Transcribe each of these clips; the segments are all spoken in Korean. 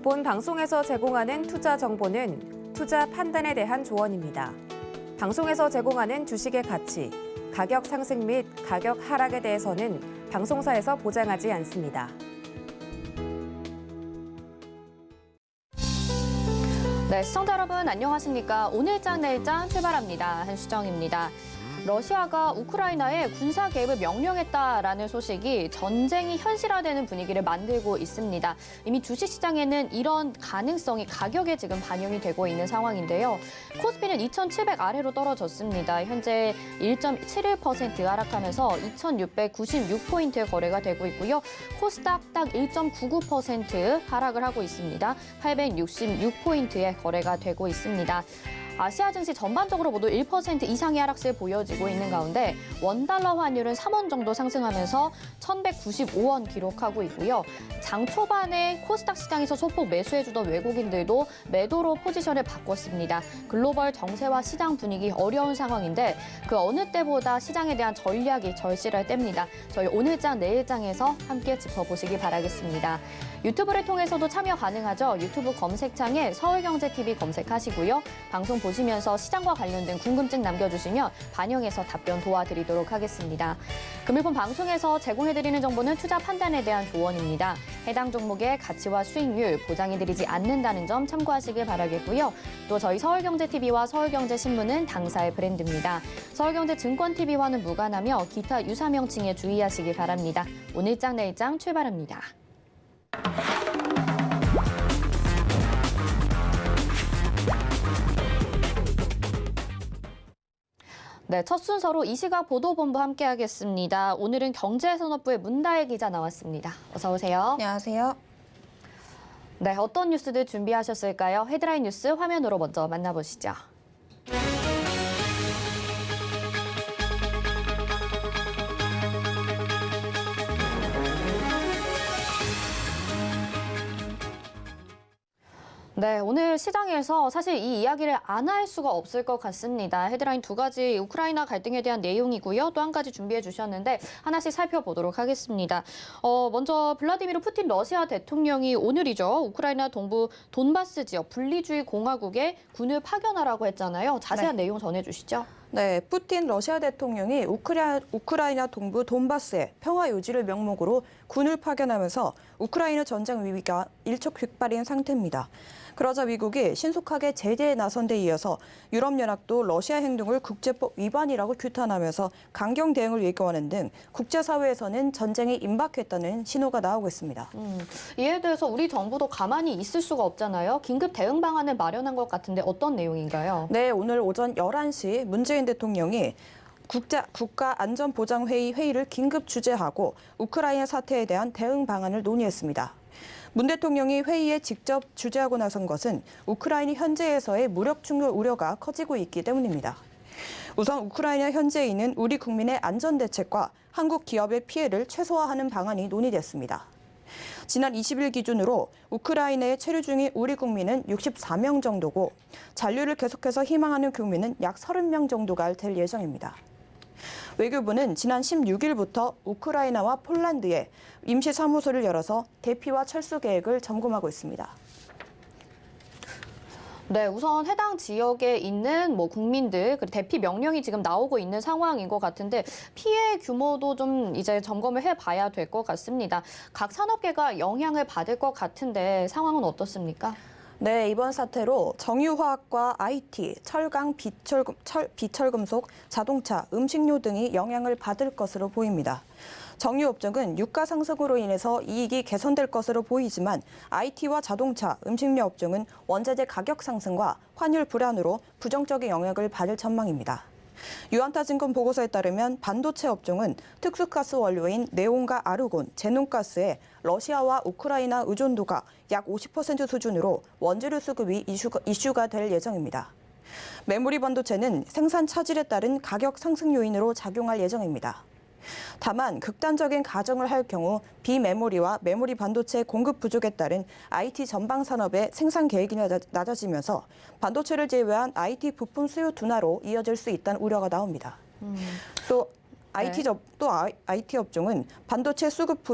본 방송에서 제공하는 투자 정보는 투자 판단에 대한 조언입니다. 방송에서 제공하는 주식의 가치, 가격 상승 및 가격 하락에 대해서는 방송사에서 보장하지 않습니다. 네, 시청자 여러분 안녕하십니까? 오늘장 내일장 출발합니다. 한수정입니다. 러시아가 우크라이나에 군사 개입을 명령했다라는 소식이 전쟁이 현실화되는 분위기를 만들고 있습니다. 이미 주식시장에는 이런 가능성이 가격에 지금 반영이 되고 있는 상황인데요. 코스피는 2,700 아래로 떨어졌습니다. 현재 1.71% 하락하면서 2,696포인트의 거래가 되고 있고요. 코스닥 딱 1.99% 하락을 하고 있습니다. 866포인트의 거래가 되고 있습니다. 아시아 증시 전반적으로 모두 1% 이상의 하락세를 보여지고 있는 가운데 원달러 환율은 3원 정도 상승하면서 1,195원 기록하고 있고요. 장 초반에 코스닥 시장에서 소폭 매수해주던 외국인들도 매도로 포지션을 바꿨습니다. 글로벌 정세와 시장 분위기 어려운 상황인데 그 어느 때보다 시장에 대한 전략이 절실할 때입니다. 저희 오늘장 내일장에서 함께 짚어보시기 바라겠습니다. 유튜브를 통해서도 참여 가능하죠. 유튜브 검색창에 서울경제TV 검색하시고요. 방송 보시면서 시장과 관련된 궁금증 남겨주시면 반영해서 답변 도와드리도록 하겠습니다. 금일본 방송에서 제공해드리는 정보는 투자 판단에 대한 조언입니다. 해당 종목의 가치와 수익률 보장해드리지 않는다는 점 참고하시길 바라겠고요. 또 저희 서울경제TV와 서울경제신문은 당사의 브랜드입니다. 서울경제증권TV와는 무관하며 기타 유사 명칭에 주의하시기 바랍니다. 오늘장 내일장 출발합니다. 네, 첫 순서로 이 시각 보도본부 함께하겠습니다. 오늘은 경제산업부의 문다혜 기자 나왔습니다. 어서 오세요. 안녕하세요. 네, 어떤 뉴스들 준비하셨을까요? 헤드라인 뉴스 화면으로 먼저 만나보시죠. 네, 오늘 시장에서 사실 이 이야기를 안 할 수가 없을 것 같습니다. 헤드라인 두 가지 우크라이나 갈등에 대한 내용이고요. 또 한 가지 준비해 주셨는데 하나씩 살펴보도록 하겠습니다. 먼저 블라디미르 푸틴 러시아 대통령이 오늘이죠. 우크라이나 동부 돈바스 지역 분리주의 공화국에 군을 파견하라고 했잖아요. 자세한 내용 전해주시죠. 네, 푸틴 러시아 대통령이 우크라이나 동부 돈바스에 평화 유지를 명목으로 군을 파견하면서 우크라이나 전쟁 위기가 일촉즉발인 상태입니다. 그러자 미국이 신속하게 제재에 나선 데 이어서 유럽연합도 러시아 행동을 국제법 위반이라고 규탄하면서 강경 대응을 예고하는 등 국제사회에서는 전쟁이 임박했다는 신호가 나오고 있습니다. 이에 대해서 우리 정부도 가만히 있을 수가 없잖아요. 긴급 대응 방안을 마련한 것 같은데 어떤 내용인가요? 네, 오늘 오전 11시 문재인 대통령이 국가안전보장회의 회의를 긴급 주재하고 우크라이나 사태에 대한 대응 방안을 논의했습니다. 문 대통령이 회의에 직접 주재하고 나선 것은 우크라이나 현지에서의 무력 충돌 우려가 커지고 있기 때문입니다. 우선 우크라이나 현지에 있는 우리 국민의 안전 대책과 한국 기업의 피해를 최소화하는 방안이 논의됐습니다. 지난 20일 기준으로 우크라이나에 체류 중인 우리 국민은 64명 정도고 잔류를 계속해서 희망하는 국민은 약 30명 정도가 될 예정입니다. 외교부는 지난 16일부터 우크라이나와 폴란드에 임시 사무소를 열어서 대피와 철수 계획을 점검하고 있습니다. 네, 우선 해당 지역에 있는 국민들 그리고 대피 명령이 지금 나오고 있는 상황인 것 같은데 피해 규모도 좀 이제 점검을 해봐야 될 것 같습니다. 각 산업계가 영향을 받을 것 같은데 상황은 어떻습니까? 네, 이번 사태로 정유화학과 IT, 철강, 비철금속, 자동차, 음식료 등이 영향을 받을 것으로 보입니다. 정유업종은 유가 상승으로 인해서 이익이 개선될 것으로 보이지만 IT와 자동차, 음식료 업종은 원자재 가격 상승과 환율 불안으로 부정적인 영향을 받을 전망입니다. 유안타증권 보고서에 따르면 반도체 업종은 특수가스 원료인 네온과 아르곤, 제논가스에 러시아와 우크라이나 의존도가 약 50% 수준으로 원재료 수급이 이슈가 될 예정입니다. 메모리 반도체는 생산 차질에 따른 가격 상승 요인으로 작용할 예정입니다. 다만 극단적인 가정을 할 경우 비메모리와 메모리 반도체 공급 부족에 따른 IT 전방 산업의 생산 계획이 낮아지면서 반도체를 제외한 IT 부품 수요 둔화로 이어질 수 있다는 우려가 나옵니다. 또 IT 업종은 반도체 수급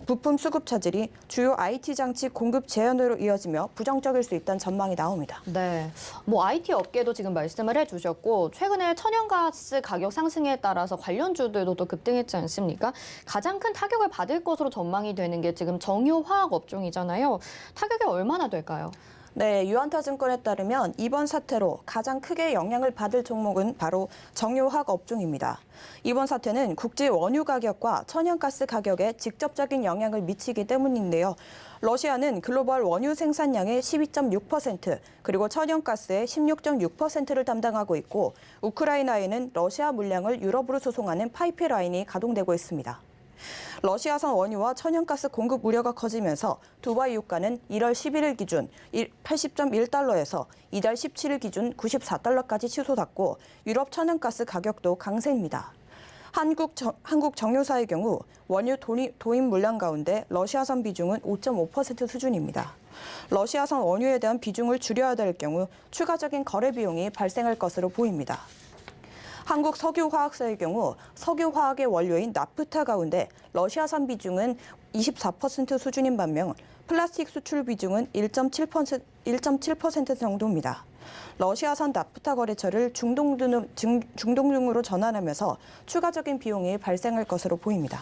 부품 수급 차질이 주요 IT 장치 공급 제한으로 이어지며 부정적일 수 있다는 전망이 나옵니다. 네, IT 업계도 지금 말씀을 해주셨고 최근에 천연가스 가격 상승에 따라서 관련주들도 또 급등했지 않습니까? 가장 큰 타격을 받을 것으로 전망이 되는 게 지금 정유화학 업종이잖아요. 타격이 얼마나 될까요? 네, 유한타증권에 따르면 이번 사태로 가장 크게 영향을 받을 종목은 바로 정유화학 업종입니다. 이번 사태는 국제 원유 가격과 천연가스 가격에 직접적인 영향을 미치기 때문인데요. 러시아는 글로벌 원유 생산량의 12.6%, 그리고 천연가스의 16.6%를 담당하고 있고, 우크라이나에는 러시아 물량을 유럽으로 소송하는 파이프라인이 가동되고 있습니다. 러시아산 원유와 천연가스 공급 우려가 커지면서 두바이 유가는 1월 11일 기준 80.1달러에서 이달 17일 기준 94달러까지 치솟았고, 유럽 천연가스 가격도 강세입니다. 한국 정유사의 경우 원유 도입 물량 가운데 러시아산 비중은 5.5% 수준입니다. 러시아산 원유에 대한 비중을 줄여야 될 경우 추가적인 거래 비용이 발생할 것으로 보입니다. 한국 석유화학사의 경우 석유화학의 원료인 나프타 가운데 러시아산 비중은 24% 수준인 반면 플라스틱 수출 비중은 1.7% 정도입니다. 러시아산 나프타 거래처를 중동 등으로 전환하면서 추가적인 비용이 발생할 것으로 보입니다.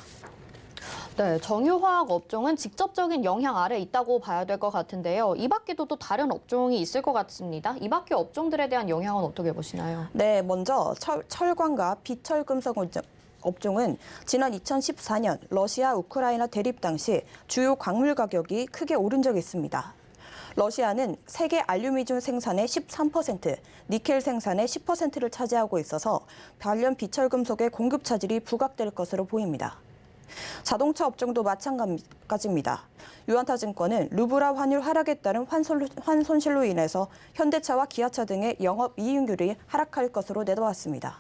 네, 정유화학 업종은 직접적인 영향 아래 있다고 봐야 될 것 같은데요. 이 밖에도 또 다른 업종이 있을 것 같습니다. 이 밖의 업종들에 대한 영향은 어떻게 보시나요? 네, 먼저 철광과 비철금속 업종은 지난 2014년 러시아 우크라이나 대립 당시 주요 광물 가격이 크게 오른 적이 있습니다. 러시아는 세계 알루미늄 생산의 13%, 니켈 생산의 10%를 차지하고 있어서 관련 비철금속의 공급 차질이 부각될 것으로 보입니다. 자동차 업종도 마찬가지입니다. 유한타증권은 루브라 환율 하락에 따른 환손실로 인해서 현대차와 기아차 등의 영업이익률이 하락할 것으로 내다봤습니다.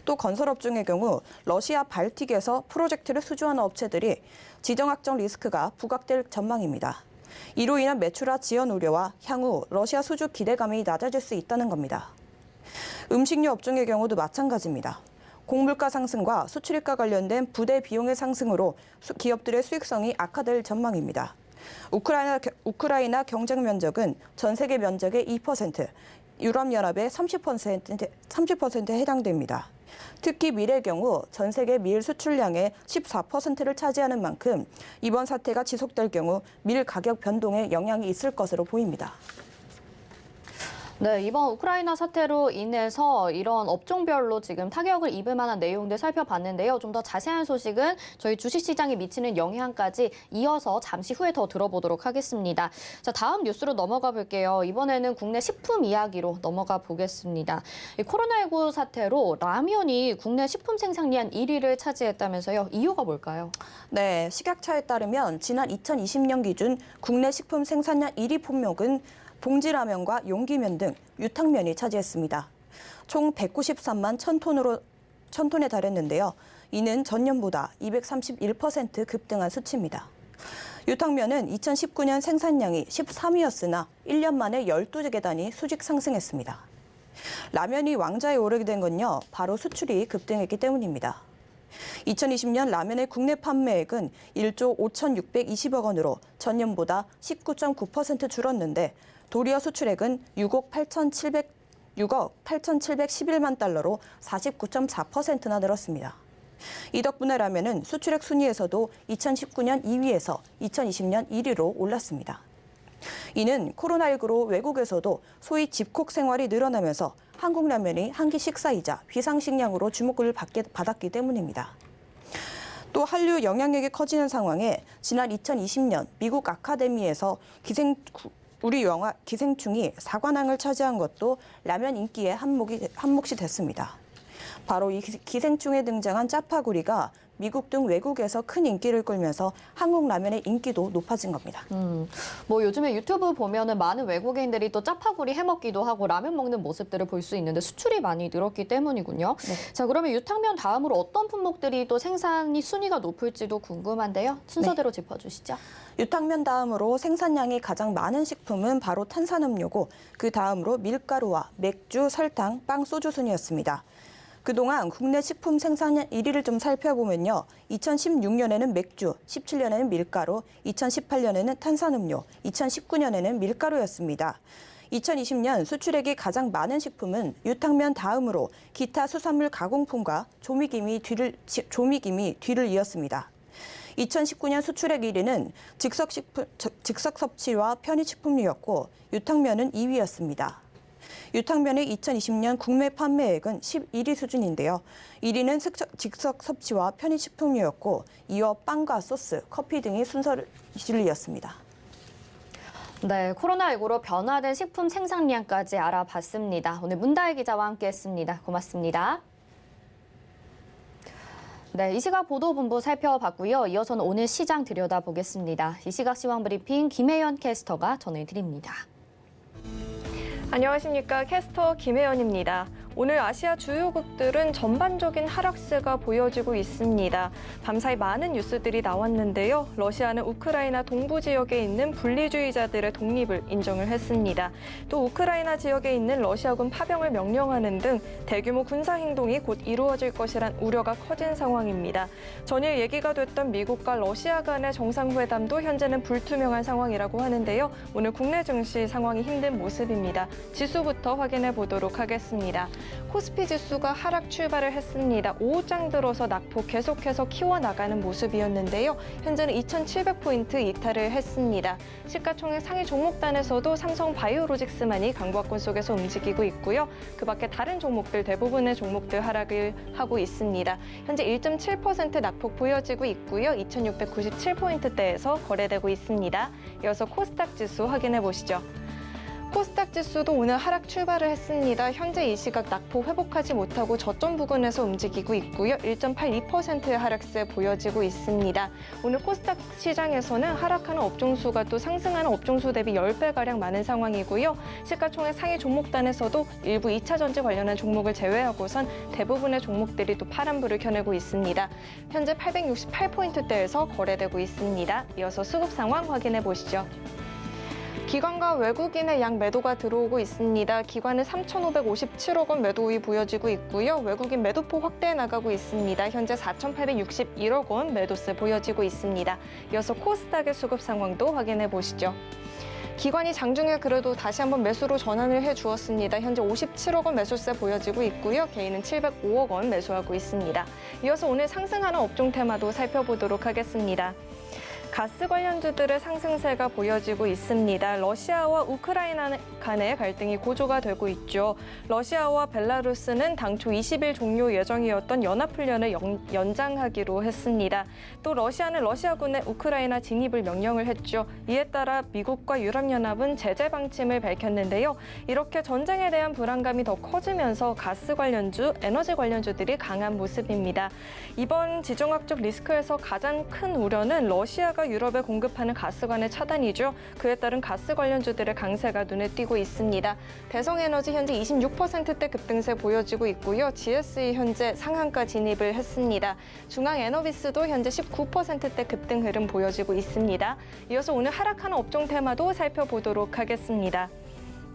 또 건설업종의 경우 러시아 발틱에서 프로젝트를 수주하는 업체들이 지정학적 리스크가 부각될 전망입니다. 이로 인한 매출화 지연 우려와 향후 러시아 수주 기대감이 낮아질 수 있다는 겁니다. 음식료 업종의 경우도 마찬가지입니다. 곡물가 상승과 수출입과 관련된 부대 비용의 상승으로 기업들의 수익성이 악화될 전망입니다. 우크라이나 경쟁 면적은 전 세계 면적의 2%, 유럽연합의 30%에 해당됩니다. 특히 밀의 경우 전 세계 밀 수출량의 14%를 차지하는 만큼 이번 사태가 지속될 경우 밀 가격 변동에 영향이 있을 것으로 보입니다. 네, 이번 우크라이나 사태로 인해서 이런 업종별로 지금 타격을 입을 만한 내용들 살펴봤는데요. 좀 더 자세한 소식은 저희 주식시장에 미치는 영향까지 이어서 잠시 후에 더 들어보도록 하겠습니다. 자, 다음 뉴스로 넘어가 볼게요. 이번에는 국내 식품 이야기로 넘어가 보겠습니다. 이 코로나19 사태로 라면이 국내 식품 생산량 1위를 차지했다면서요. 이유가 뭘까요? 네, 식약처에 따르면 지난 2020년 기준 국내 식품 생산량 1위 품목은 봉지라면과 용기면 등 유탕면이 차지했습니다. 총 193만 1,000톤에 달했는데요. 이는 전년보다 231% 급등한 수치입니다. 유탕면은 2019년 생산량이 13위였으나 1년 만에 12계단이 수직 상승했습니다. 라면이 왕좌에 오르게 된 건요, 바로 수출이 급등했기 때문입니다. 2020년 라면의 국내 판매액은 1조 5,620억 원으로 전년보다 19.9% 줄었는데 도리어 수출액은 6억 8,711만 달러로 49.4%나 늘었습니다. 이 덕분에 라면은 수출액 순위에서도 2019년 2위에서 2020년 1위로 올랐습니다. 이는 코로나19로 외국에서도 소위 집콕 생활이 늘어나면서 한국 라면이 한 끼 식사이자 비상식량으로 주목을 받았기 때문입니다. 또 한류 영향력이 커지는 상황에 지난 2020년 미국 아카데미에서 우리 영화 기생충이 4관왕을 차지한 것도 라면 인기의 한몫이 됐습니다. 바로 이 기생충에 등장한 짜파구리가 미국 등 외국에서 큰 인기를 끌면서 한국 라면의 인기도 높아진 겁니다. 요즘에 유튜브 보면은 많은 외국인들이 또 짜파구리 해먹기도 하고 라면 먹는 모습들을 볼 수 있는데 수출이 많이 늘었기 때문이군요. 네. 자, 그러면 유탕면 다음으로 어떤 품목들이 또 생산이 순위가 높을지도 궁금한데요. 순서대로 짚어주시죠. 유탕면 다음으로 생산량이 가장 많은 식품은 바로 탄산음료고 그 다음으로 밀가루와 맥주, 설탕, 빵, 소주 순이었습니다. 그동안 국내 식품 생산량 1위를 좀 살펴보면요. 2016년에는 맥주, 17년에는 밀가루, 2018년에는 탄산음료, 2019년에는 밀가루였습니다. 2020년 수출액이 가장 많은 식품은 유탕면 다음으로 기타 수산물 가공품과 조미김이 뒤를 이었습니다. 2019년 수출액 1위는 즉석 섭취와 편의식품류였고 유탕면은 2위였습니다. 유탕면의 2020년 국내 판매액은 11위 수준인데요. 1위는 즉석 섭취와 편의식품류였고 이어 빵과 소스, 커피 등이 순서를 이었습니다. 네, 코로나19로 변화된 식품 생산량까지 알아봤습니다. 오늘 문다혜 기자와 함께했습니다. 고맙습니다. 네, 이 시각 보도본부 살펴봤고요. 이어서는 오늘 시장 들여다보겠습니다. 이 시각 시황 브리핑 김혜연 캐스터가 전해드립니다. 안녕하십니까. 캐스터 김혜연입니다. 오늘 아시아 주요국들은 전반적인 하락세가 보여지고 있습니다. 밤사이 많은 뉴스들이 나왔는데요. 러시아는 우크라이나 동부 지역에 있는 분리주의자들의 독립을 인정을 했습니다. 또 우크라이나 지역에 있는 러시아군 파병을 명령하는 등 대규모 군사 행동이 곧 이루어질 것이란 우려가 커진 상황입니다. 전일 얘기가 됐던 미국과 러시아 간의 정상회담도 현재는 불투명한 상황이라고 하는데요. 오늘 국내 증시 상황이 힘든 모습입니다. 지수부터 확인해 보도록 하겠습니다. 코스피 지수가 하락 출발을 했습니다. 오후장 들어서 낙폭 계속해서 키워나가는 모습이었는데요. 현재는 2,700포인트 이탈을 했습니다. 시가총액 상위 종목단에서도 삼성 바이오로직스만이 강보합권 속에서 움직이고 있고요. 그 밖에 다른 종목들 대부분의 종목들 하락을 하고 있습니다. 현재 1.7% 낙폭 보여지고 있고요. 2,697포인트대에서 거래되고 있습니다. 이어서 코스닥 지수 확인해 보시죠. 코스닥 지수도 오늘 하락 출발을 했습니다. 현재 이 시각 낙폭 회복하지 못하고 저점 부근에서 움직이고 있고요. 1.82%의 하락세 보여지고 있습니다. 오늘 코스닥 시장에서는 하락하는 업종수가 또 상승하는 업종수 대비 10배가량 많은 상황이고요. 시가총액 상위 종목단에서도 일부 2차 전지 관련한 종목을 제외하고선 대부분의 종목들이 또 파란불을 켜내고 있습니다. 현재 868포인트대에서 거래되고 있습니다. 이어서 수급 상황 확인해 보시죠. 기관과 외국인의 양 매도가 들어오고 있습니다. 기관은 3,557억 원 매도 우위 보여지고 있고요. 외국인 매도폭 확대해 나가고 있습니다. 현재 4,861억 원 매도세 보여지고 있습니다. 이어서 코스닥의 수급 상황도 확인해 보시죠. 기관이 장중에 그래도 다시 한번 매수로 전환을 해주었습니다. 현재 57억 원 매수세 보여지고 있고요. 개인은 705억 원 매수하고 있습니다. 이어서 오늘 상승하는 업종 테마도 살펴보도록 하겠습니다. 가스 관련주들의 상승세가 보여지고 있습니다. 러시아와 우크라이나 간의 갈등이 고조가 되고 있죠. 러시아와 벨라루스는 당초 20일 종료 예정이었던 연합훈련을 연장하기로 했습니다. 또 러시아는 러시아군의 우크라이나 진입을 명령을 했죠. 이에 따라 미국과 유럽연합은 제재 방침을 밝혔는데요. 이렇게 전쟁에 대한 불안감이 더 커지면서 가스 관련주, 에너지 관련주들이 강한 모습입니다. 이번 지정학적 리스크에서 가장 큰 우려는 러시아가 유럽에 공급하는 가스관의 차단이죠. 그에 따른 가스 관련주들의 강세가 눈에 띄고 있습니다. 대성에너지 현재 26%대 급등세 보여지고 있고요. GSE 현재 상한가 진입을 했습니다. 중앙에너비스도 현재 19%대 급등 흐름 보여지고 있습니다. 이어서 오늘 하락하는 업종 테마도 살펴보도록 하겠습니다.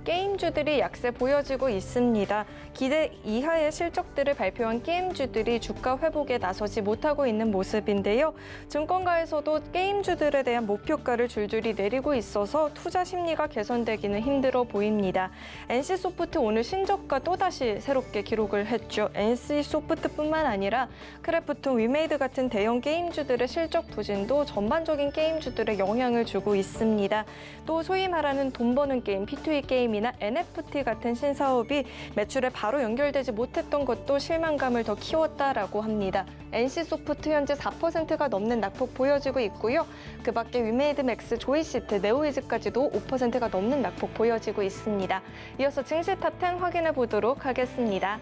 게임주들이 약세 보여지고 있습니다. 기대 이하의 실적들을 발표한 게임주들이 주가 회복에 나서지 못하고 있는 모습인데요. 증권가에서도 게임주들에 대한 목표가를 줄줄이 내리고 있어서 투자 심리가 개선되기는 힘들어 보입니다. NC소프트 오늘 신저가 또다시 새롭게 기록을 했죠. NC소프트뿐만 아니라 크래프톤, 위메이드 같은 대형 게임주들의 실적 부진도 전반적인 게임주들에 영향을 주고 있습니다. 또 소위 말하는 돈 버는 게임, P2E 게임이나 NFT 같은 신사업이 매출에 바로 연결되지 못했던 것도 실망감을 더 키웠다라고 합니다. NC소프트 현재 4%가 넘는 낙폭 보여지고 있고요. 그 밖에 위메이드 맥스, 조이시트, 네오이즈까지도 5%가 넘는 낙폭 보여지고 있습니다. 이어서 증시 탑10 확인해 보도록 하겠습니다.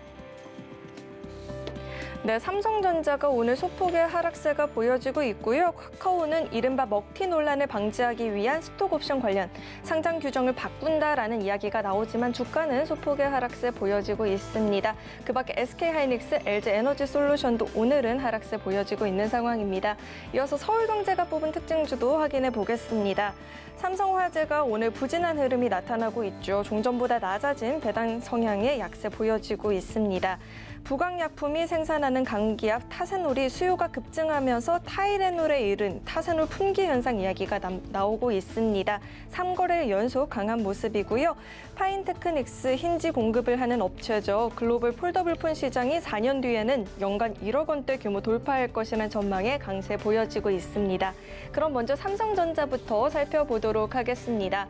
네, 삼성전자가 오늘 소폭의 하락세가 보여지고 있고요. 카카오는 이른바 먹튀 논란을 방지하기 위한 스톡옵션 관련 상장 규정을 바꾼다라는 이야기가 나오지만 주가는 소폭의 하락세 보여지고 있습니다. 그 밖에 SK하이닉스, LG에너지솔루션도 오늘은 하락세 보여지고 있는 상황입니다. 이어서 서울경제가 뽑은 특징주도 확인해 보겠습니다. 삼성화재가 오늘 부진한 흐름이 나타나고 있죠. 종전보다 낮아진 배당 성향의 약세 보여지고 있습니다. 부강약품이 생산하는 감기약 타세놀이 수요가 급증하면서 타이레놀에 이른 타세놀 품귀 현상 이야기가 나오고 있습니다. 3거래일 연속 강한 모습이고요. 파인테크닉스 힌지 공급을 하는 업체죠. 글로벌 폴더블폰 시장이 4년 뒤에는 연간 1억 원대 규모 돌파할 것이라는 전망에 강세 보여지고 있습니다. 그럼 먼저 삼성전자부터 살펴보도록 하겠습니다.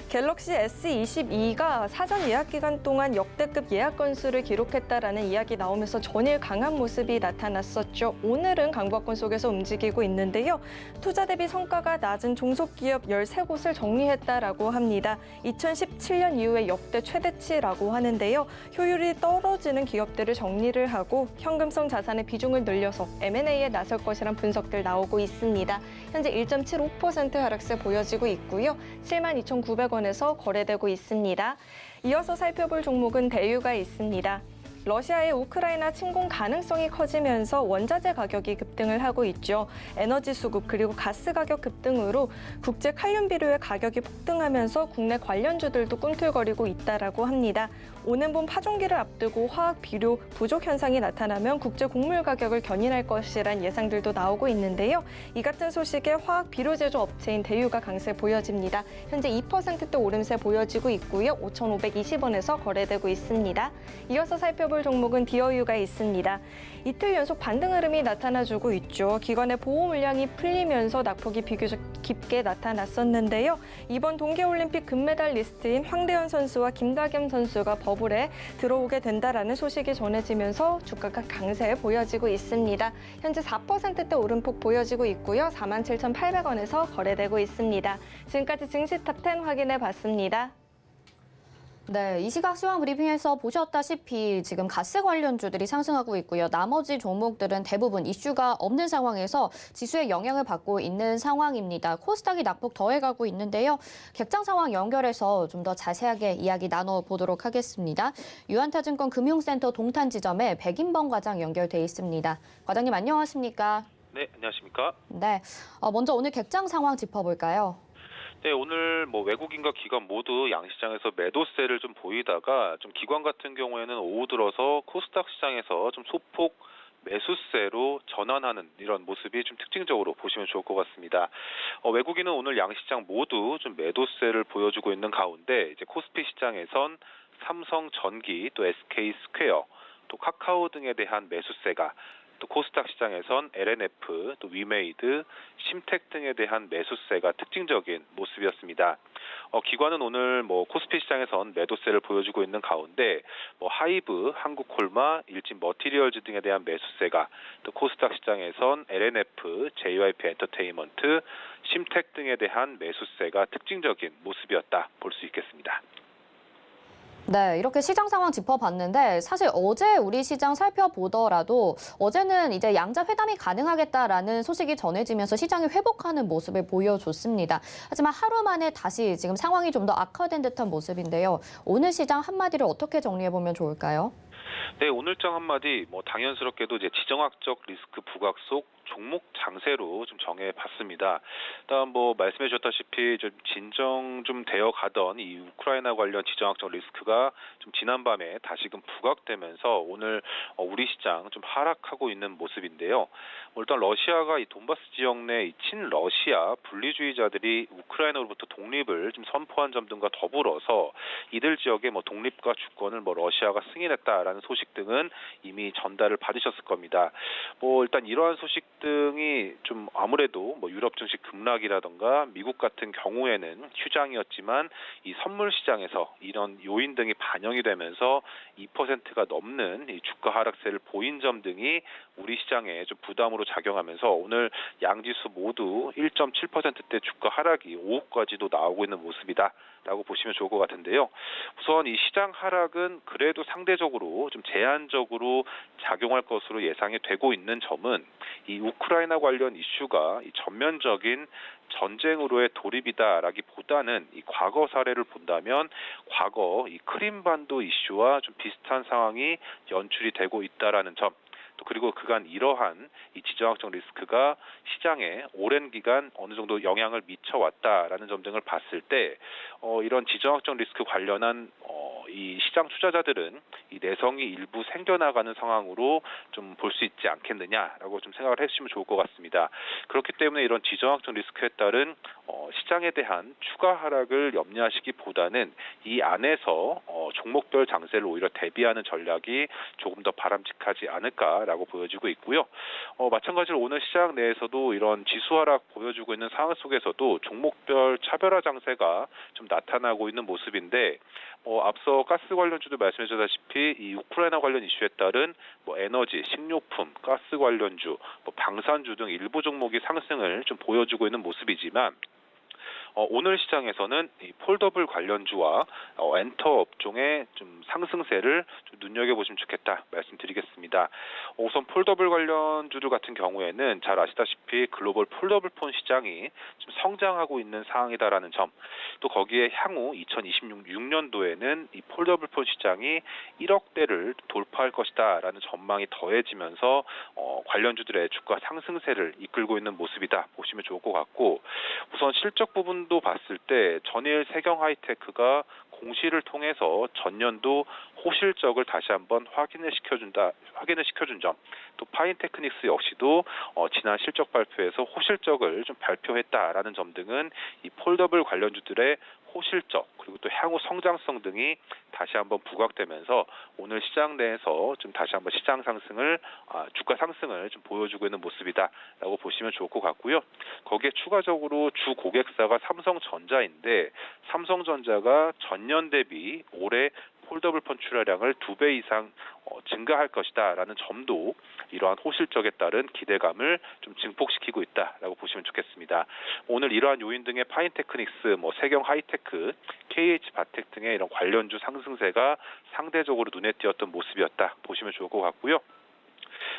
갤럭시 S22가 사전 예약 기간 동안 역대급 예약 건수를 기록했다라는 이야기 나오면서 전일 강한 모습이 나타났었죠. 오늘은 강보권 속에서 움직이고 있는데요. 투자 대비 성과가 낮은 종속기업 13곳을 정리했다라고 합니다. 2017년 이후에 역대 최대치라고 하는데요. 효율이 떨어지는 기업들을 정리를 하고 현금성 자산의 비중을 늘려서 M&A에 나설 것이란 분석들 나오고 있습니다. 현재 1.75% 하락세 보여지고 있고요. 72,900원에서 거래되고 있습니다. 이어서 살펴볼 종목은 대유가 있습니다. 러시아의 우크라이나 침공 가능성이 커지면서 원자재 가격이 급등을 하고 있죠. 에너지 수급 그리고 가스 가격 급등으로 국제 칼륨 비료의 가격이 폭등하면서 국내 관련주들도 꿈틀거리고 있다라고 합니다. 오는 봄 파종기를 앞두고 화학 비료 부족 현상이 나타나면 국제 곡물 가격을 견인할 것이란 예상들도 나오고 있는데요. 이 같은 소식에 화학 비료 제조 업체인 대유가 강세 보여집니다. 현재 2%대 오름세 보여지고 있고요. 5,520원에서 거래되고 있습니다. 이어서 살펴볼 종목은 디어유가 있습니다. 이틀 연속 반등 흐름이 나타나주고 있죠. 기관의 보호 물량이 풀리면서 낙폭이 비교적 깊게 나타났었는데요. 이번 동계올림픽 금메달 리스트인 황대현 선수와 김다겸 선수가 버블에 들어오게 된다라는 소식이 전해지면서 주가가 강세 보여지고 있습니다. 현재 4%대 오름폭 보여지고 있고요. 47,800원에서 거래되고 있습니다. 지금까지 증시탑10 확인해 봤습니다. 네, 이 시각 시황 브리핑에서 보셨다시피 지금 가스 관련주들이 상승하고 있고요. 나머지 종목들은 대부분 이슈가 없는 상황에서 지수에 영향을 받고 있는 상황입니다. 코스닥이 낙폭 더해가고 있는데요. 객장 상황 연결해서 좀 더 자세하게 이야기 나눠보도록 하겠습니다. 유한타증권 금융센터 동탄지점에 백인범 과장 연결돼 있습니다. 과장님 안녕하십니까? 네, 안녕하십니까? 네, 먼저 오늘 객장 상황 짚어볼까요? 네, 오늘 외국인과 기관 모두 양시장에서 매도세를 좀 보이다가 좀 기관 같은 경우에는 오후 들어서 코스닥 시장에서 좀 소폭 매수세로 전환하는 이런 모습이 좀 특징적으로 보시면 좋을 것 같습니다. 외국인은 오늘 양시장 모두 좀 매도세를 보여주고 있는 가운데 이제 코스피 시장에선 삼성전기, 또 SK스퀘어, 또 카카오 등에 대한 매수세가 또 코스닥 시장에선 LNF, 또 위메이드, 심텍 등에 대한 매수세가 특징적인 모습이었습니다. 기관은 오늘 코스피 시장에선 매도세를 보여주고 있는 가운데 하이브, 한국콜마, 일진 머티리얼즈 등에 대한 매수세가 또 코스닥 시장에선 LNF, JYP 엔터테인먼트, 심텍 등에 대한 매수세가 특징적인 모습이었다 볼 수 있겠습니다. 네, 이렇게 시장 상황 짚어봤는데 사실 어제 우리 시장 살펴보더라도 어제는 이제 양자 회담이 가능하겠다라는 소식이 전해지면서 시장이 회복하는 모습을 보여줬습니다. 하지만 하루 만에 다시 지금 상황이 좀 더 악화된 듯한 모습인데요. 오늘 시장 한마디를 어떻게 정리해보면 좋을까요? 네, 오늘장 한마디 당연스럽게도 이제 지정학적 리스크 부각 속 종목 장세로 좀 정해봤습니다. 일단 말씀해 주셨다시피 좀 진정 좀 되어 가던 이 우크라이나 관련 지정학적 리스크가 좀 지난밤에 다시금 부각되면서 오늘 우리 시장 좀 하락하고 있는 모습인데요. 일단 러시아가 이 돈바스 지역 내 이 친러시아 분리주의자들이 우크라이나로부터 독립을 좀 선포한 점 등과 더불어서 이들 지역의 독립과 주권을 러시아가 승인했다라는 소식 등은 이미 전달을 받으셨을 겁니다. 일단 이러한 소식 등이 좀 아무래도 유럽 증시 급락이라던가 미국 같은 경우에는 휴장이었지만 이 선물 시장에서 이런 요인 등이 반영이 되면서 2%가 넘는 이 주가 하락세를 보인 점 등이 우리 시장에 좀 부담으로 작용하면서 오늘 양지수 모두 1.7%대 주가 하락이 오후까지도 나오고 있는 모습이다라고 보시면 좋을 것 같은데요. 우선 이 시장 하락은 그래도 상대적으로 좀 제한적으로 작용할 것으로 예상이 되고 있는 점은 이 우크라이나 관련 이슈가 이 전면적인 전쟁으로의 돌입이다라기보다는 이 과거 사례를 본다면 과거 이 크림반도 이슈와 좀 비슷한 상황이 연출이 되고 있다라는 점, 또 또 그리고 그간 이러한 이 지정학적 리스크가 시장에 오랜 기간 어느 정도 영향을 미쳐왔다라는 점 등을 봤을 때 이런 지정학적 리스크 관련한 이 시장 투자자들은 이 내성이 일부 생겨나가는 상황으로 좀 볼 수 있지 않겠느냐라고 좀 생각을 해주시면 좋을 것 같습니다. 그렇기 때문에 이런 지정학적 리스크에 따른 시장에 대한 추가 하락을 염려하시기보다는 이 안에서 종목별 장세를 오히려 대비하는 전략이 조금 더 바람직하지 않을까라고 보여지고 있고요. 마찬가지로 오늘 시장 내에서도 이런 지수 하락 보여주고 있는 상황 속에서도 종목별 차별화 장세가 좀 나타나고 있는 모습인데 앞서 가스 관련주도 말씀해 주셨다시피 이 우크라이나 관련 이슈에 따른 에너지, 식료품, 가스 관련주, 방산주 등 일부 종목이 상승을 좀 보여주고 있는 모습이지만 오늘 시장에서는 이 폴더블 관련주와 엔터 업종의 좀 상승세를 좀 눈여겨보시면 좋겠다 말씀드리겠습니다. 우선 폴더블 관련주들 같은 경우에는 잘 아시다시피 글로벌 폴더블 폰 시장이 좀 성장하고 있는 상황이다라는 점, 또 거기에 향후 2026년도에는 이 폴더블 폰 시장이 1억대를 돌파할 것이다라는 전망이 더해지면서 관련주들의 주가 상승세를 이끌고 있는 모습이다 보시면 좋을 것 같고, 우선 실적 부분 도 봤을 때 전일 세경 하이테크가 공시를 통해서 전년도 호실적을 다시 한번 확인을 시켜준 점, 또 파인테크닉스 역시도 지난 실적 발표에서 호실적을 좀 발표했다라는 점 등은 이 폴더블 관련주들의 호실적 그리고 또 향후 성장성 등이 다시 한번 부각되면서 오늘 시장 내에서 좀 다시 한번 시장 상승을 주가 상승을 좀 보여주고 있는 모습이다라고 보시면 좋을 것 같고요. 거기에 추가적으로 주 고객사가 삼성전자인데 삼성전자가 전년 대비 올해 폴더블폰 출하량을 2배 이상 증가할 것이다라는 점도 이러한 호실적에 따른 기대감을 좀 증폭시키고 있다라고 보시면 좋겠습니다. 오늘 이러한 요인 등의 파인테크닉스, 세경 하이테크, KH바텍 등의 이런 관련주 상승세가 상대적으로 눈에 띄었던 모습이었다 보시면 좋을 것 같고요.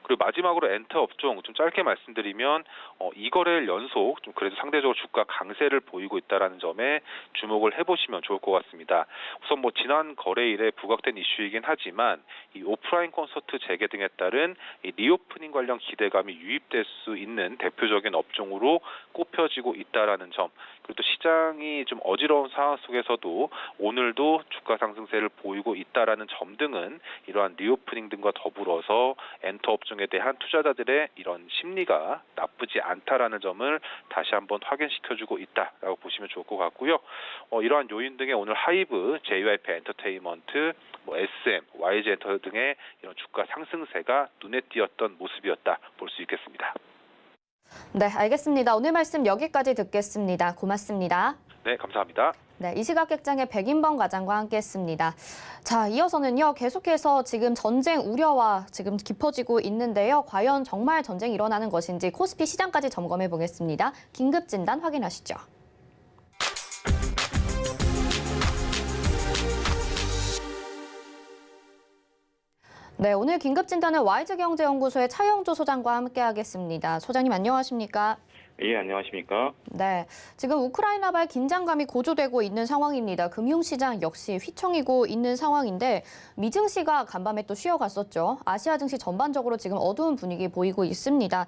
그리고 마지막으로 엔터 업종 좀 짧게 말씀드리면 2거래일 연속 좀 그래도 상대적으로 주가 강세를 보이고 있다라는 점에 주목을 해보시면 좋을 것 같습니다. 우선 지난 거래일에 부각된 이슈이긴 하지만 이 오프라인 콘서트 재개 등에 따른 이 리오프닝 관련 기대감이 유입될 수 있는 대표적인 업종으로 꼽혀지고 있다라는 점, 그리고 또 시장이 좀 어지러운 상황 속에서도 오늘도 주가 상승세를 보이고 있다라는 점 등은 이러한 리오프닝 등과 더불어서 엔터 업종에 대한 투자자들의 이런 심리가 나쁘지 않다라는 점을 다시 한번 확인시켜주고 있다라고 보시면 좋을 것 같고요. 이러한 요인 등의 오늘 하이브, JYP 엔터테인먼트, SM, YG 엔터 등의 이런 주가 상승세가 눈에 띄었던 모습이었다 볼 수 있겠습니다. 네, 알겠습니다. 오늘 말씀 여기까지 듣겠습니다. 고맙습니다. 네, 감사합니다. 네, 이 시각 객장의 백인범 과장과 함께했습니다. 자, 이어서는요, 계속해서 지금 전쟁 우려와 지금 깊어지고 있는데요. 과연 정말 전쟁이 일어나는 것인지 코스피 시장까지 점검해 보겠습니다. 긴급 진단 확인하시죠. 네, 오늘 긴급 진단은 YG경제연구소의 차영조 소장과 함께하겠습니다. 소장님 안녕하십니까? 예, 안녕하십니까? 네, 지금 우크라이나발 긴장감이 고조되고 있는 상황입니다. 금융시장 역시 휘청이고 있는 상황인데 미증시가 간밤에 또 쉬어갔었죠. 아시아 증시 전반적으로 지금 어두운 분위기 보이고 있습니다.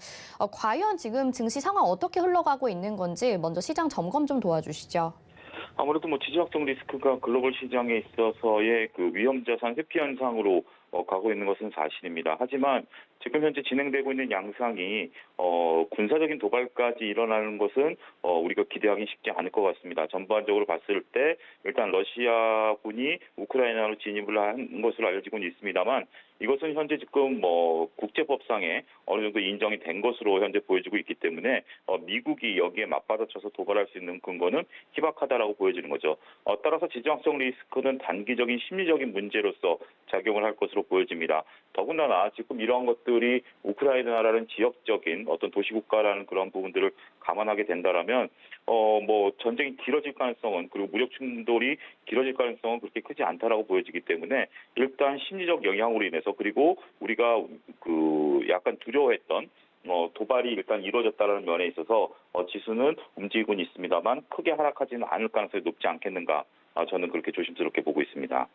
과연 지금 증시 상황 어떻게 흘러가고 있는 건지 먼저 시장 점검 좀 도와주시죠. 아무래도 지정학적 리스크가 글로벌 시장에 있어서의 그 위험자산 회피 현상으로 가고 있는 것은 사실입니다. 하지만 지금 현재 진행되고 있는 양상이 군사적인 도발까지 일어나는 것은 우리가 기대하기 쉽지 않을 것 같습니다. 전반적으로 봤을 때 일단 러시아군이 우크라이나로 진입을 한 것으로 알려지고는 있습니다만 이것은 현재 지금 국제법상에 어느 정도 인정이 된 것으로 현재 보여지고 있기 때문에 미국이 여기에 맞받아쳐서 도발할 수 있는 근거는 희박하다라고 보여지는 거죠. 따라서 지정학적 리스크는 단기적인 심리적인 문제로서 작용을 할 것으로 보여집니다. 더군다나 지금 이러한 것들이 우크라이나라는 지역적인 어떤 도시국가라는 그런 부분들을 감안하게 된다라면 전쟁이 길어질 가능성은, 그리고 무력 충돌이 길어질 가능성은 그렇게 크지 않다라고 보여지기 때문에 일단 심리적 영향으로 인해서, 그리고 우리가 약간 두려워했던 도발이 일단 이루어졌다는 면에 있어서 지수는 움직이고는 있습니다만 크게 하락하지는 않을 가능성이 높지 않겠는가, 저는 그렇게 조심스럽게 보고 있습니다.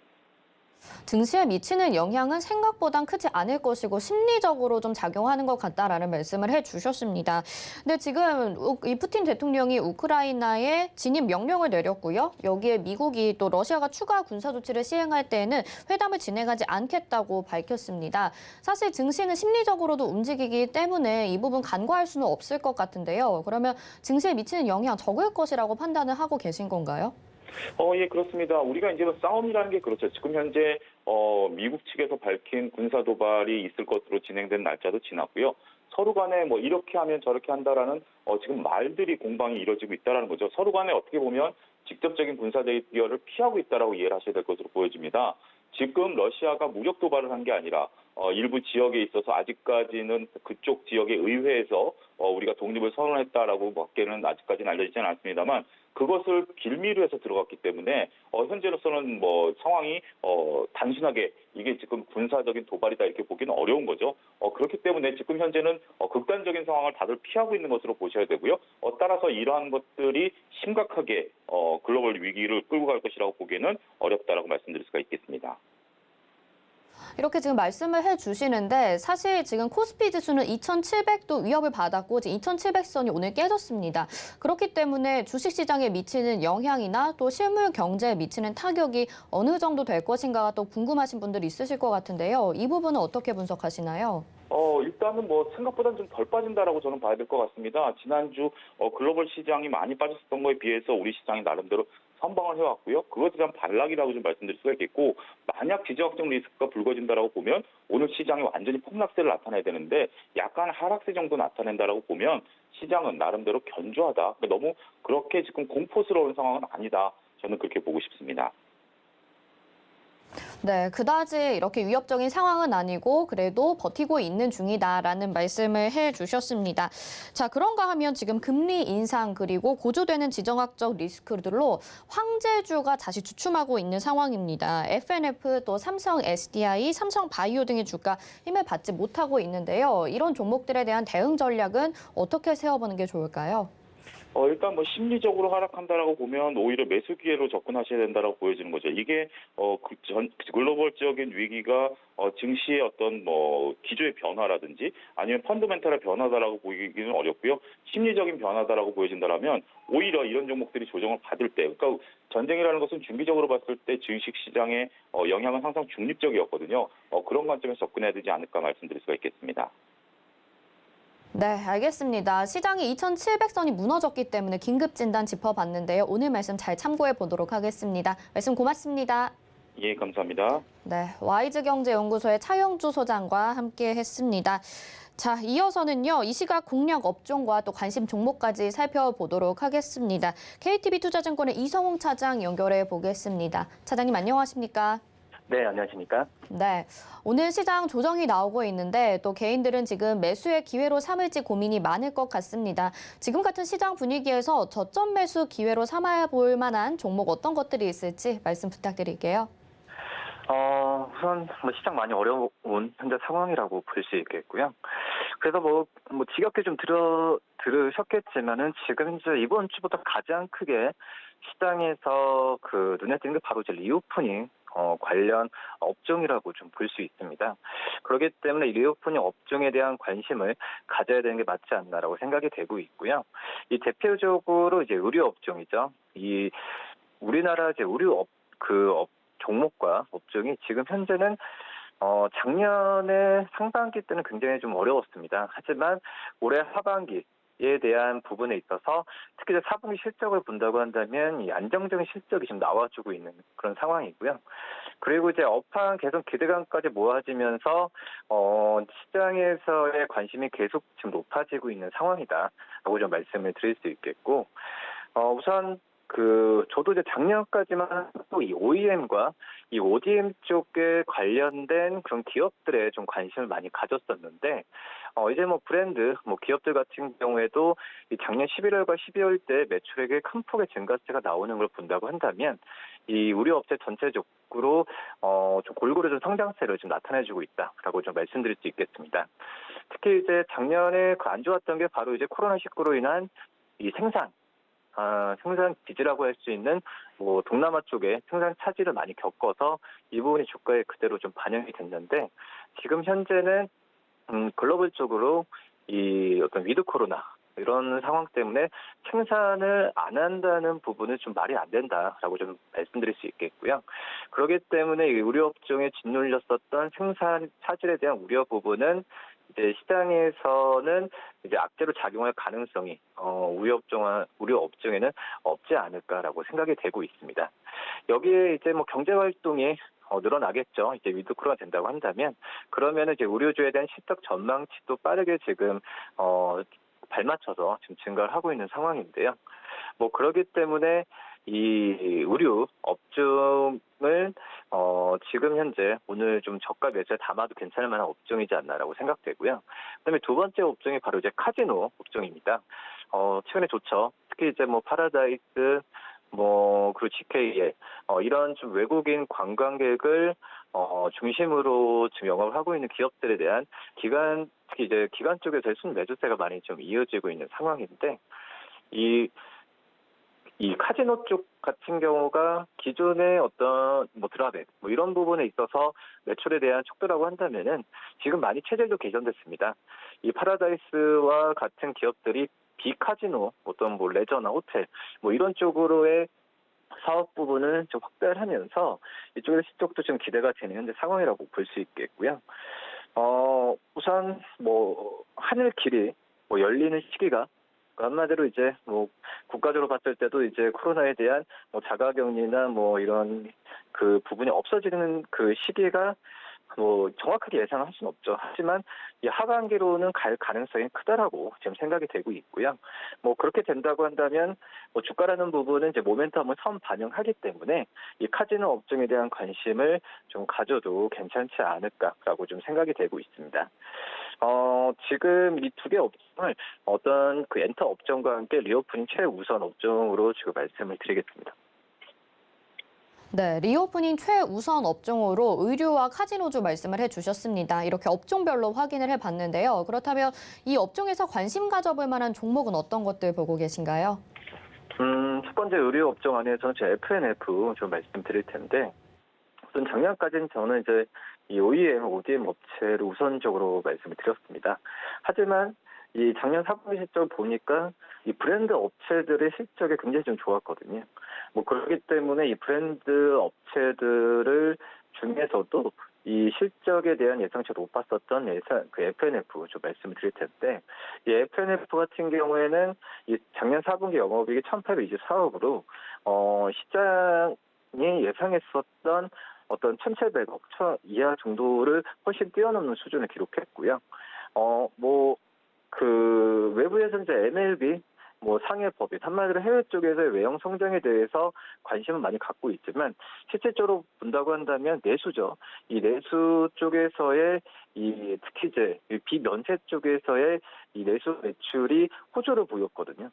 증시에 미치는 영향은 생각보단 크지 않을 것이고 심리적으로 좀 작용하는 것 같다라는 말씀을 해주셨습니다. 근데 지금 이 푸틴 대통령이 우크라이나에 진입 명령을 내렸고요. 여기에 미국이 또 러시아가 추가 군사 조치를 시행할 때에는 회담을 진행하지 않겠다고 밝혔습니다. 사실 증시는 심리적으로도 움직이기 때문에 이 부분 간과할 수는 없을 것 같은데요. 그러면 증시에 미치는 영향 적을 것이라고 판단을 하고 계신 건가요? 예, 그렇습니다. 우리가 이제 싸움이라는 게 그렇죠. 지금 현재 미국 측에서 밝힌 군사 도발이 있을 것으로 진행된 날짜도 지났고요. 서로 간에 뭐 이렇게 하면 저렇게 한다라는 지금 말들이 공방이 이뤄지고 있다라는 거죠. 서로 간에 어떻게 보면 직접적인 군사 대결을 피하고 있다라고 이해를 하셔야 될 것으로 보여집니다. 지금 러시아가 무력 도발을 한 게 아니라 일부 지역에 있어서 아직까지는 그쪽 지역의 의회에서 우리가 독립을 선언했다라고 밖에는 아직까지는 알려지지는 않습니다만 그것을 빌미로 해서 들어갔기 때문에 현재로서는 뭐 상황이 단순하게 이게 지금 군사적인 도발이다 이렇게 보기는 어려운 거죠. 그렇기 때문에 지금 현재는 극단적인 상황을 다들 피하고 있는 것으로 보셔야 되고요. 따라서 이러한 것들이 심각하게 글로벌 위기를 끌고 갈 것이라고 보기에는 어렵다라고 말씀드릴 수가 있겠습니다. 이렇게 지금 말씀을 해주시는데 사실 지금 코스피 지수는 2,700도 위협을 받았고 2,700선이 오늘 깨졌습니다. 그렇기 때문에 주식시장에 미치는 영향이나 또 실물 경제에 미치는 타격이 어느 정도 될 것인가가 또 궁금하신 분들이 있으실 것 같은데요. 이 부분은 어떻게 분석하시나요? 일단은 뭐 생각보다는 좀 덜 빠진다라고 저는 봐야 될 것 같습니다. 지난주 글로벌 시장이 많이 빠졌던 거에 비해서 우리 시장이 나름대로 선방을 해왔고요. 그것에 대한 반락이라고 좀 말씀드릴 수가 있겠고, 만약 지정학적 리스크가 불거진다라고 보면 오늘 시장이 완전히 폭락세를 나타내야 되는데 약간 하락세 정도 나타낸다라고 보면 시장은 나름대로 견조하다. 그러니까 너무 그렇게 지금 공포스러운 상황은 아니다. 저는 그렇게 보고 싶습니다. 네, 그다지 이렇게 위협적인 상황은 아니고 그래도 버티고 있는 중이다라는 말씀을 해주셨습니다. 자, 그런가 하면 지금 금리 인상 그리고 고조되는 지정학적 리스크들로 황제주가 다시 주춤하고 있는 상황입니다. FNF 또 삼성 SDI, 삼성 바이오 등의 주가 힘을 받지 못하고 있는데요. 이런 종목들에 대한 대응 전략은 어떻게 세워보는 게 좋을까요? 일단 뭐 심리적으로 하락한다라고 보면 오히려 매수 기회로 접근하셔야 된다라고 보여지는 거죠. 이게 글로벌적인 위기가 증시의 어떤 뭐 기조의 변화라든지 아니면 펀더멘탈의 변화다라고 보이기는 어렵고요. 심리적인 변화다라고 보여진다라면 오히려 이런 종목들이 조정을 받을 때, 그러니까 전쟁이라는 것은 중기적으로 봤을 때 주식 시장의 영향은 항상 중립적이었거든요. 그런 관점에서 접근해야 되지 않을까 말씀드릴 수가 있겠습니다. 네, 알겠습니다. 시장이 2,700선이 무너졌기 때문에 긴급 진단 짚어봤는데요. 오늘 말씀 잘 참고해 보도록 하겠습니다. 말씀 고맙습니다. 예, 감사합니다. 네, 와이즈경제연구소의 차영주 소장과 함께 했습니다. 자, 이어서는요, 이 시각 공략 업종과 또 관심 종목까지 살펴보도록 하겠습니다. KTB 투자증권의 이성웅 차장 연결해 보겠습니다. 차장님 안녕하십니까? 네, 안녕하십니까? 네, 오늘 시장 조정이 나오고 있는데 또 개인들은 지금 매수의 기회로 삼을지 고민이 많을 것 같습니다. 지금 같은 시장 분위기에서 저점 매수 기회로 삼아볼 만한 종목 어떤 것들이 있을지 말씀 부탁드릴게요. 우선 시장 많이 어려운 현재 상황이라고 볼 수 있겠고요. 그래서 뭐 지겹게 좀 들으셨겠지만은 지금 현재 이번 주부터 가장 크게 시장에서 눈에 띄는 게 바로 이제 리오프닝 관련 업종이라고 좀 볼 수 있습니다. 그렇기 때문에 이 리오프닝 업종에 대한 관심을 가져야 되는 게 맞지 않나라고 생각이 되고 있고요. 이 대표적으로 이제 의류 업종이죠. 이 우리나라 이제 의류 종목과 업종이 지금 현재는 작년에 상반기 때는 굉장히 좀 어려웠습니다. 하지만 올해 하반기에 대한 부분에 있어서 특히 이제 4분기 실적을 본다고 한다면 이 안정적인 실적이 지금 나와주고 있는 그런 상황이고요. 그리고 이제 업황 개선 기대감까지 모아지면서 시장에서의 관심이 계속 지금 높아지고 있는 상황이다라고 좀 말씀을 드릴 수 있겠고, 우선 저도 이제 작년까지만 또 이 OEM과 이 ODM 쪽에 관련된 그런 기업들에 좀 관심을 많이 가졌었는데, 이제 브랜드, 기업들 같은 경우에도 이 작년 11월과 12월 때 매출액의 큰 폭의 증가세가 나오는 걸 본다고 한다면, 이 우리 업체 전체적으로 좀 골고루 좀 성장세를 좀 나타내주고 있다라고 좀 말씀드릴 수 있겠습니다. 특히 이제 작년에 안 좋았던 게 바로 이제 코로나19로 인한 이 생산, 생산 기지라고 할 수 있는 뭐 동남아 쪽에 생산 차질을 많이 겪어서 이 부분이 주가에 그대로 좀 반영이 됐는데 지금 현재는 글로벌적으로 이 어떤 위드 코로나 이런 상황 때문에 생산을 안 한다는 부분은 좀 말이 안 된다라고 좀 말씀드릴 수 있겠고요. 그렇기 때문에 이 의료 업종에 짓눌렸었던 생산 차질에 대한 우려 부분은 이제 시장에서는 이제 악재로 작용할 가능성이 의료 업종에는 없지 않을까라고 생각이 되고 있습니다. 여기에 이제 뭐 경제 활동이 늘어나겠죠. 이제 위드 코로나 된다고 한다면 그러면은 이제 의료주에 대한 실적 전망치도 빠르게 지금 발맞춰서 지금 증가를 하고 있는 상황인데요. 뭐 그렇기 때문에 이 의료 업종을 지금 현재 오늘 좀 저가 매수에 담아도 괜찮을 만한 업종이지 않나라고 생각되고요. 그다음에 두 번째 업종이 바로 이제 카지노 업종입니다. 최근에 좋죠. 특히 이제 뭐 파라다이스 그리고 GKL 이런 좀 외국인 관광객을 중심으로 지금 영업을 하고 있는 기업들에 대한 특히 이제 기관 쪽에서의 순매수세가 많이 좀 이어지고 있는 상황인데 이 카지노 쪽 같은 경우가 기존의 어떤 드라벨 이런 부분에 있어서 매출에 대한 촉구라고 한다면은 지금 많이 체질도 개선됐습니다. 이 파라다이스와 같은 기업들이 비카지노 어떤 레저나 호텔 이런 쪽으로의 사업 부분을 좀 확대를 하면서 이쪽의 실적도 좀 기대가 되는 현재 상황이라고 볼 수 있겠고요. 우선 하늘 길이 열리는 시기가 한마디로 이제 국가적으로 봤을 때도 이제 코로나에 대한 자가격리나 이런 그 부분이 없어지는 그 시기가 정확하게 예상을 할 수는 없죠. 하지만 이 하반기로는 갈 가능성이 크다라고 지금 생각이 되고 있고요. 그렇게 된다고 한다면 주가라는 부분은 이제 모멘텀을 선 반영하기 때문에 이 카지노 업종에 대한 관심을 좀 가져도 괜찮지 않을까라고 좀 생각이 되고 있습니다. 지금 이 두 개 업종을 어떤 그 엔터 업종과 함께 리오프닝 최우선 업종으로 지금 말씀을 드리겠습니다. 네, 리오프닝 최우선 업종으로 의류와 카지노주 말씀을 해주셨습니다. 이렇게 업종별로 확인을 해봤는데요. 그렇다면 이 업종에서 관심 가져볼 만한 종목은 어떤 것들 보고 계신가요? 첫 번째 의류 업종 안에서는 제 F&F 좀 말씀드릴 텐데 우선 작년까지는 저는 이제 이 OEM, ODM 업체를 우선적으로 말씀을 드렸습니다. 하지만 이 작년 4분기 실적을 보니까 이 브랜드 업체들의 실적이 굉장히 좀 좋았거든요. 그렇기 때문에 이 브랜드 업체들을 중에서도 이 실적에 대한 예상치가 높았었던 그 F&F 좀 말씀을 드릴 텐데 이 F&F 같은 경우에는 이 작년 4분기 영업이익이 1,824억으로 시장이 예상했었던 어떤 1,700억 이하 정도를 훨씬 뛰어넘는 수준을 기록했고요. 그 외부에서 이제 MLB, 상해 법인, 한마디로 해외 쪽에서의 외형 성장에 대해서 관심을 많이 갖고 있지만 실질적으로 본다고 한다면 내수죠. 이 내수 쪽에서의 특히 이제 비면세 쪽에서의 이 내수 매출이 호조를 보였거든요.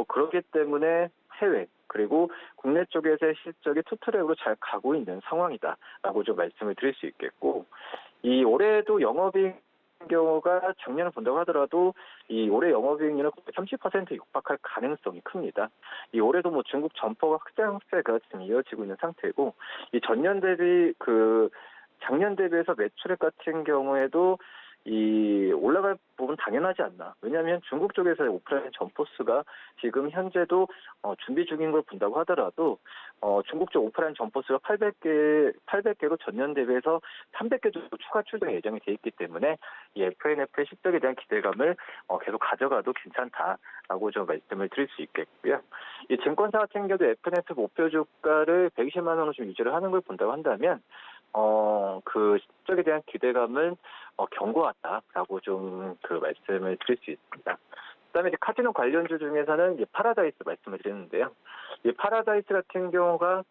그렇기 때문에 해외 그리고 국내 쪽에서의 실적이 투트랙으로 잘 가고 있는 상황이다라고 좀 말씀을 드릴 수 있겠고 이 올해도 영업이익 경우가 작년을 본다고 하더라도 이 올해 영업이익률은 30% 육박할 가능성이 큽니다. 이 올해도 중국 점포가 확장세가 지금 이어지고 있는 상태고 이 전년 대비 작년 대비해서 매출액 같은 경우에도 이 올라갈 부분 당연하지 않나. 왜냐하면 중국 쪽에서의 오프라인 점포 수가 지금 현재도 준비 중인 걸 본다고 하더라도 중국 쪽 오프라인 점포 수가 800개로 전년 대비해서 300개 정도 추가 출동 예정이 돼 있기 때문에 이 F&F의 실적에 대한 기대감을 계속 가져가도 괜찮다라고 좀 말씀을 드릴 수 있겠고요. 이 증권사 같은 경우도 F&F 목표 주가를 120만 원으로 좀 유지를 하는 걸 본다고 한다면 그 실적에 대한 기대감은 견고하다라고 좀 그 말씀을 드릴 수 있습니다. 그다음에 이제 카지노 관련주 중에서는 이제 파라다이스 말씀을 드렸는데요. 이 파라다이스 같은 경우가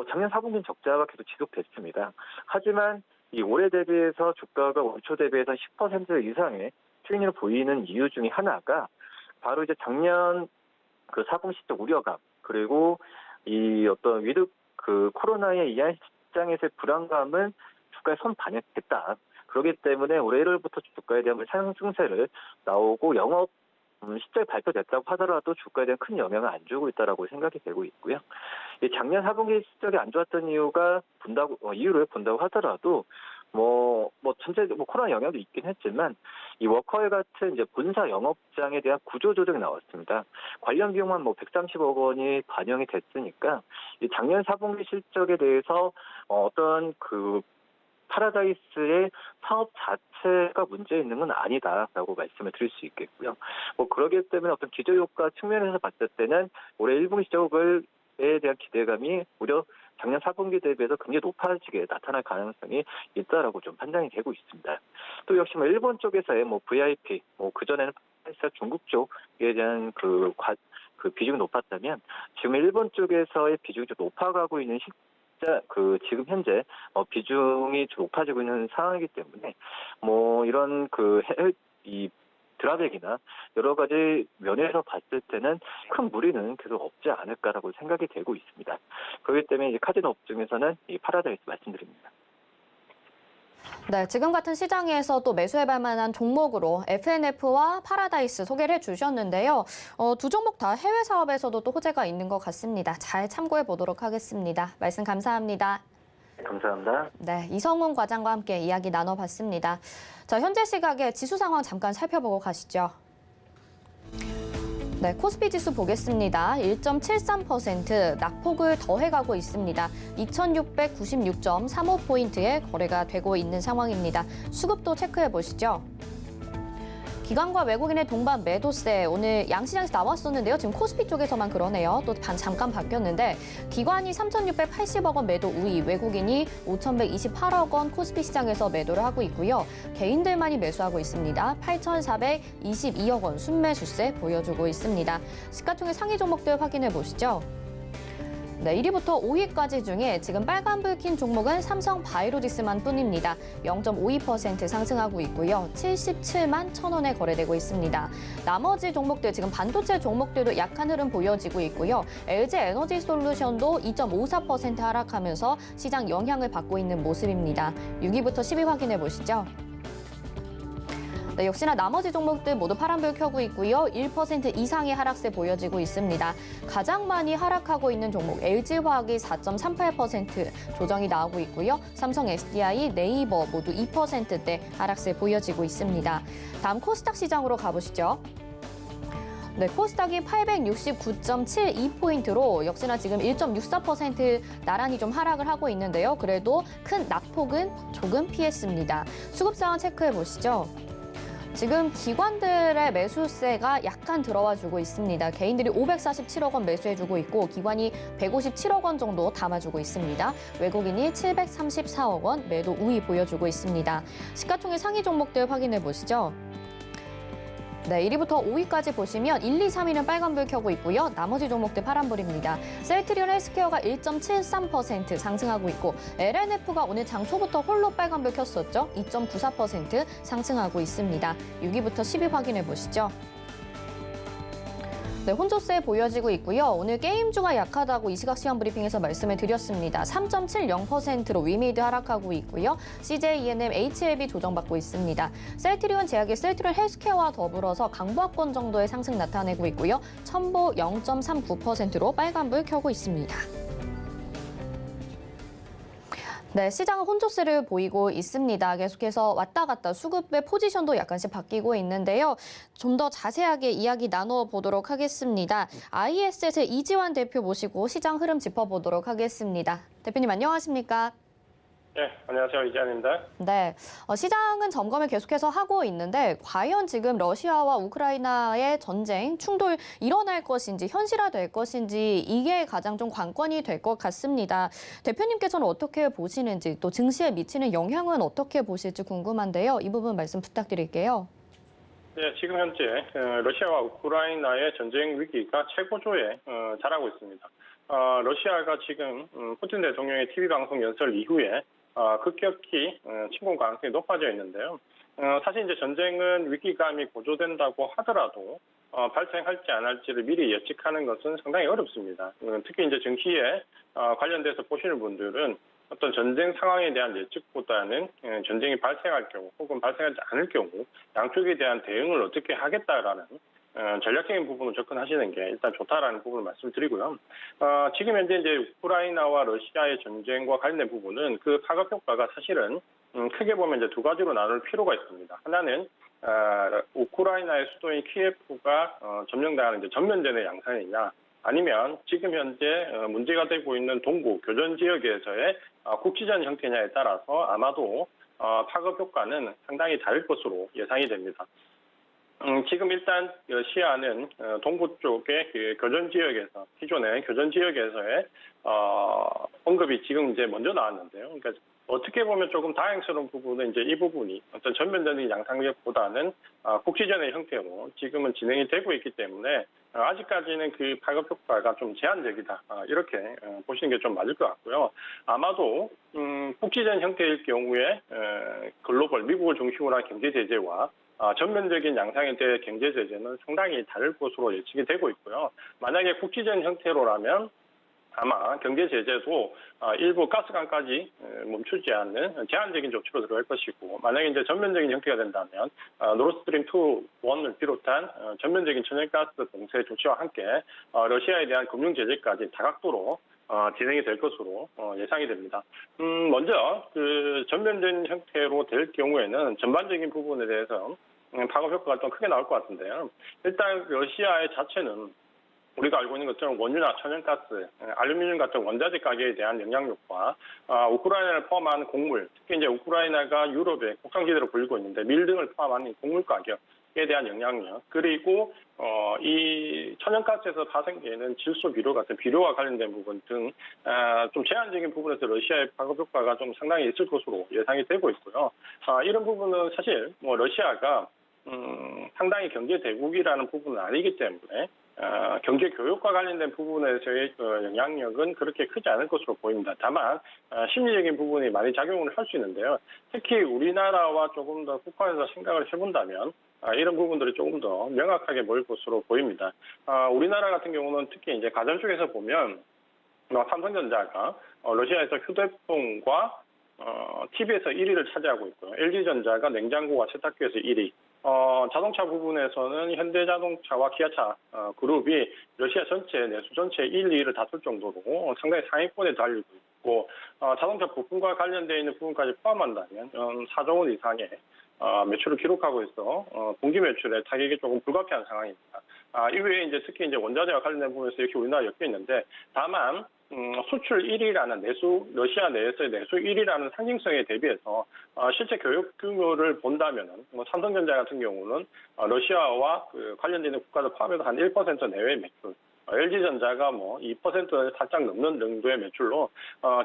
작년 4분기 적자가 계속 지속됐습니다. 하지만 이 올해 대비해서 주가가 올 초 대비해서 10% 이상의 수익률을 보이는 이유 중에 하나가 바로 이제 작년 그 4분기 실적 우려감 그리고 이 어떤 그 코로나에 의한 시장에서의 불안감은 주가에 선 반영됐다. 그렇기 때문에 올해 1월부터 주가에 대한 상승세를 나오고 영업 실적이 발표됐다고 하더라도 주가에 대한 큰 영향을 안 주고 있다라고 생각이 되고 있고요. 작년 4분기 실적이 안 좋았던 이유를 본다고 하더라도 전체 코로나 영향도 있긴 했지만 이 워커힐 같은 이제 본사 영업장에 대한 구조 조정이 나왔습니다. 관련 비용만 130억 원이 반영이 됐으니까 이 작년 4분기 실적에 대해서 어떤 그 파라다이스의 사업 자체가 문제 있는 건 아니다라고 말씀을 드릴 수 있겠고요. 그러기 때문에 어떤 기저효과 측면에서 봤을 때는 올해 1분기 실적에 대한 기대감이 오히려 작년 4분기 대비해서 굉장히 높아지게 나타날 가능성이 있다라고 좀 판단이 되고 있습니다. 또 역시 일본 쪽에서의 VIP, 그전에는 중국 쪽에 대한 그 비중이 높았다면 지금 일본 쪽에서의 비중이 좀 높아가고 있는 지금 현재 비중이 좀 높아지고 있는 상황이기 때문에 이런 이 드랍액이나 여러 가지 면에서 봤을 때는 큰 무리는 계속 없지 않을까라고 생각이 되고 있습니다. 그렇기 때문에 이제 카지노 업종에서는 이 파라다이스 말씀드립니다. 네, 지금 같은 시장에서 또 매수해볼 만한 종목으로 FNF와 파라다이스 소개를 해주셨는데요. 두 종목 다 해외 사업에서도 또 호재가 있는 것 같습니다. 잘 참고해 보도록 하겠습니다. 말씀 감사합니다. 감사합니다. 네, 이성훈 과장과 함께 이야기 나눠봤습니다. 자, 현재 시각의 지수 상황 잠깐 살펴보고 가시죠. 네, 코스피 지수 보겠습니다. 1.73% 낙폭을 더해가고 있습니다. 2696.35포인트에 거래가 되고 있는 상황입니다. 수급도 체크해 보시죠. 기관과 외국인의 동반 매도세 오늘 양시장에서 나왔었는데요. 지금 코스피 쪽에서만 그러네요. 또 잠깐 바뀌었는데 기관이 3,680억 원 매도 우위, 외국인이 5,128억 원 코스피 시장에서 매도를 하고 있고요. 개인들만이 매수하고 있습니다. 8,422억 원 순매수세 보여주고 있습니다. 시가총액 상위 종목들 확인해 보시죠. 네, 1위부터 5위까지 중에 지금 빨간불 킨 종목은 삼성 바이오로직스만 뿐입니다. 0.52% 상승하고 있고요. 77만 1,000원에 거래되고 있습니다. 나머지 종목들, 지금 반도체 종목들도 약한 흐름 보여지고 있고요. LG 에너지 솔루션도 2.54% 하락하면서 시장 영향을 받고 있는 모습입니다. 6위부터 10위 확인해 보시죠. 네, 역시나 나머지 종목들 모두 파란불 켜고 있고요. 1% 이상의 하락세 보여지고 있습니다. 가장 많이 하락하고 있는 종목 LG화학이 4.38% 조정이 나오고 있고요. 삼성 SDI, 네이버 모두 2%대 하락세 보여지고 있습니다. 다음 코스닥 시장으로 가보시죠. 네, 코스닥이 869.72포인트로 역시나 지금 1.64% 나란히 좀 하락을 하고 있는데요. 그래도 큰 낙폭은 조금 피했습니다. 수급 상황 체크해 보시죠. 지금 기관들의 매수세가 약간 들어와주고 있습니다. 개인들이 547억 원 매수해주고 있고 기관이 157억 원 정도 담아주고 있습니다. 외국인이 734억 원 매도 우위 보여주고 있습니다. 시가총액 상위 종목들 확인해 보시죠. 네, 1위부터 5위까지 보시면 1, 2, 3위는 빨간불 켜고 있고요. 나머지 종목들 파란불입니다. 셀트리온 헬스케어가 1.73% 상승하고 있고 LNF가 오늘 장 초부터 홀로 빨간불 켰었죠. 2.94% 상승하고 있습니다. 6위부터 10위 확인해 보시죠. 네, 혼조세 보여지고 있고요. 오늘 게임주가 약하다고 이 시각 시황 브리핑에서 말씀을 드렸습니다. 3.70%로 위미드 하락하고 있고요. CJ ENM, HLB 조정받고 있습니다. 셀트리온 제약의 셀트리온 헬스케어와 더불어서 강보학권 정도의 상승 나타내고 있고요. 첨보 0.39%로 빨간불 켜고 있습니다. 네, 시장은 혼조세를 보이고 있습니다. 계속해서 왔다 갔다 수급의 포지션도 약간씩 바뀌고 있는데요. 좀 더 자세하게 이야기 나눠보도록 하겠습니다. IS의 이지환 대표 모시고 시장 흐름 짚어보도록 하겠습니다. 대표님 안녕하십니까? 네, 안녕하세요. 이지환입니다. 네, 시장은 점검을 계속해서 하고 있는데 과연 지금 러시아와 우크라이나의 전쟁, 충돌 일어날 것인지 현실화될 것인지 이게 가장 좀 관건이 될 것 같습니다. 대표님께서는 어떻게 보시는지 또 증시에 미치는 영향은 어떻게 보실지 궁금한데요. 이 부분 말씀 부탁드릴게요. 네, 지금 현재 러시아와 우크라이나의 전쟁 위기가 최고조에 달하고 있습니다. 러시아가 지금 푸틴 대통령의 TV 방송 연설 이후에 급격히 침공 가능성이 높아져 있는데요. 사실 이제 전쟁은 위기감이 고조된다고 하더라도 발생할지 안 할지를 미리 예측하는 것은 상당히 어렵습니다. 특히 이제 증시에 관련돼서 보시는 분들은 어떤 전쟁 상황에 대한 예측보다는 전쟁이 발생할 경우 혹은 발생하지 않을 경우 양쪽에 대한 대응을 어떻게 하겠다라는 전략적인 부분을 접근하시는 게 일단 좋다라는 부분을 말씀드리고요. 지금 현재 이제 우크라이나와 러시아의 전쟁과 관련된 부분은 그 파급 효과가 사실은 크게 보면 이제 두 가지로 나눌 필요가 있습니다. 하나는 우크라이나의 수도인 키예프가 점령당하는 이제 전면전의 양상이냐, 아니면 지금 현재 문제가 되고 있는 동부 교전 지역에서의 국지전 형태냐에 따라서 아마도 파급 효과는 상당히 다를 것으로 예상이 됩니다. 지금 일단 러시아는 동부 쪽의 그 교전 지역에서, 기존의 교전 지역에서의 언급이 지금 이제 먼저 나왔는데요. 그러니까 어떻게 보면 조금 다행스러운 부분은 이제 이 부분이 어떤 전면전의 양상력보다는 국지전의 형태로 지금은 진행이 되고 있기 때문에 아직까지는 그 파급 효과가 좀 제한적이다. 이렇게 보시는 게 좀 맞을 것 같고요. 아마도 국지전 형태일 경우에 글로벌 미국을 중심으로 한 경제 제재와 전면적인 양상에 대해 경제 제재는 상당히 다를 것으로 예측이 되고 있고요. 만약에 국지전 형태로라면 아마 경제 제재도 일부 가스관까지 멈추지 않는 제한적인 조치로 들어갈 것이고, 만약에 이제 전면적인 형태가 된다면 노르스트림 2, 1을 비롯한 전면적인 천연가스 봉쇄 조치와 함께 러시아에 대한 금융 제재까지 다각도로 진행이 될 것으로 예상이 됩니다. 먼저 그 전면적인 형태로 될 경우에는 전반적인 부분에 대해서 파급 효과가 좀 크게 나올 것 같은데요. 일단 러시아의 자체는 우리가 알고 있는 것처럼 원유나 천연가스, 알루미늄 같은 원자재 가격에 대한 영향력과 우크라이나를 포함한 곡물, 특히 이제 우크라이나가 유럽의 곡창지대로 불리고 있는데 밀 등을 포함한 곡물 가격에 대한 영향력, 그리고 이 천연가스에서 파생되는 질소 비료 같은 비료와 관련된 부분 등 좀 제한적인 부분에서 러시아의 파급 효과가 좀 상당히 있을 것으로 예상이 되고 있고요. 이런 부분은 사실 뭐 러시아가 상당히 경제 대국이라는 부분은 아니기 때문에 경제 교육과 관련된 부분에서의 영향력은 그렇게 크지 않을 것으로 보입니다. 다만 심리적인 부분이 많이 작용을 할 수 있는데요. 특히 우리나라와 조금 더 국한해서 생각을 해본다면 이런 부분들이 조금 더 명확하게 보일 것으로 보입니다. 우리나라 같은 경우는 특히 이제 가전 쪽에서 보면 삼성전자가 러시아에서 휴대폰과 TV에서 1위를 차지하고 있고요. LG전자가 냉장고와 세탁기에서 1위. 자동차 부분에서는 현대자동차와 기아차 그룹이 러시아 전체 내수 전체 1, 2위를 다툴 정도로 상당히 상위권에 달리고 있고, 자동차 부품과 관련되어 있는 부분까지 포함한다면 4조 원 이상의 매출을 기록하고 있어 분기 매출에 타격이 조금 불가피한 상황입니다. 이외에 이제 특히 이제 원자재와 관련된 부분에서 이렇게 우리나라 엮여 있는데, 다만 수출 1위라는 러시아 내에서의 내수 1위라는 상징성에 대비해서 실제 교육 규모를 본다면은 삼성전자 같은 경우는 러시아와 그 관련되는 국가들 포함해서 한 1% 내외의 매출, LG전자가 2%를 살짝 넘는 정도의 매출로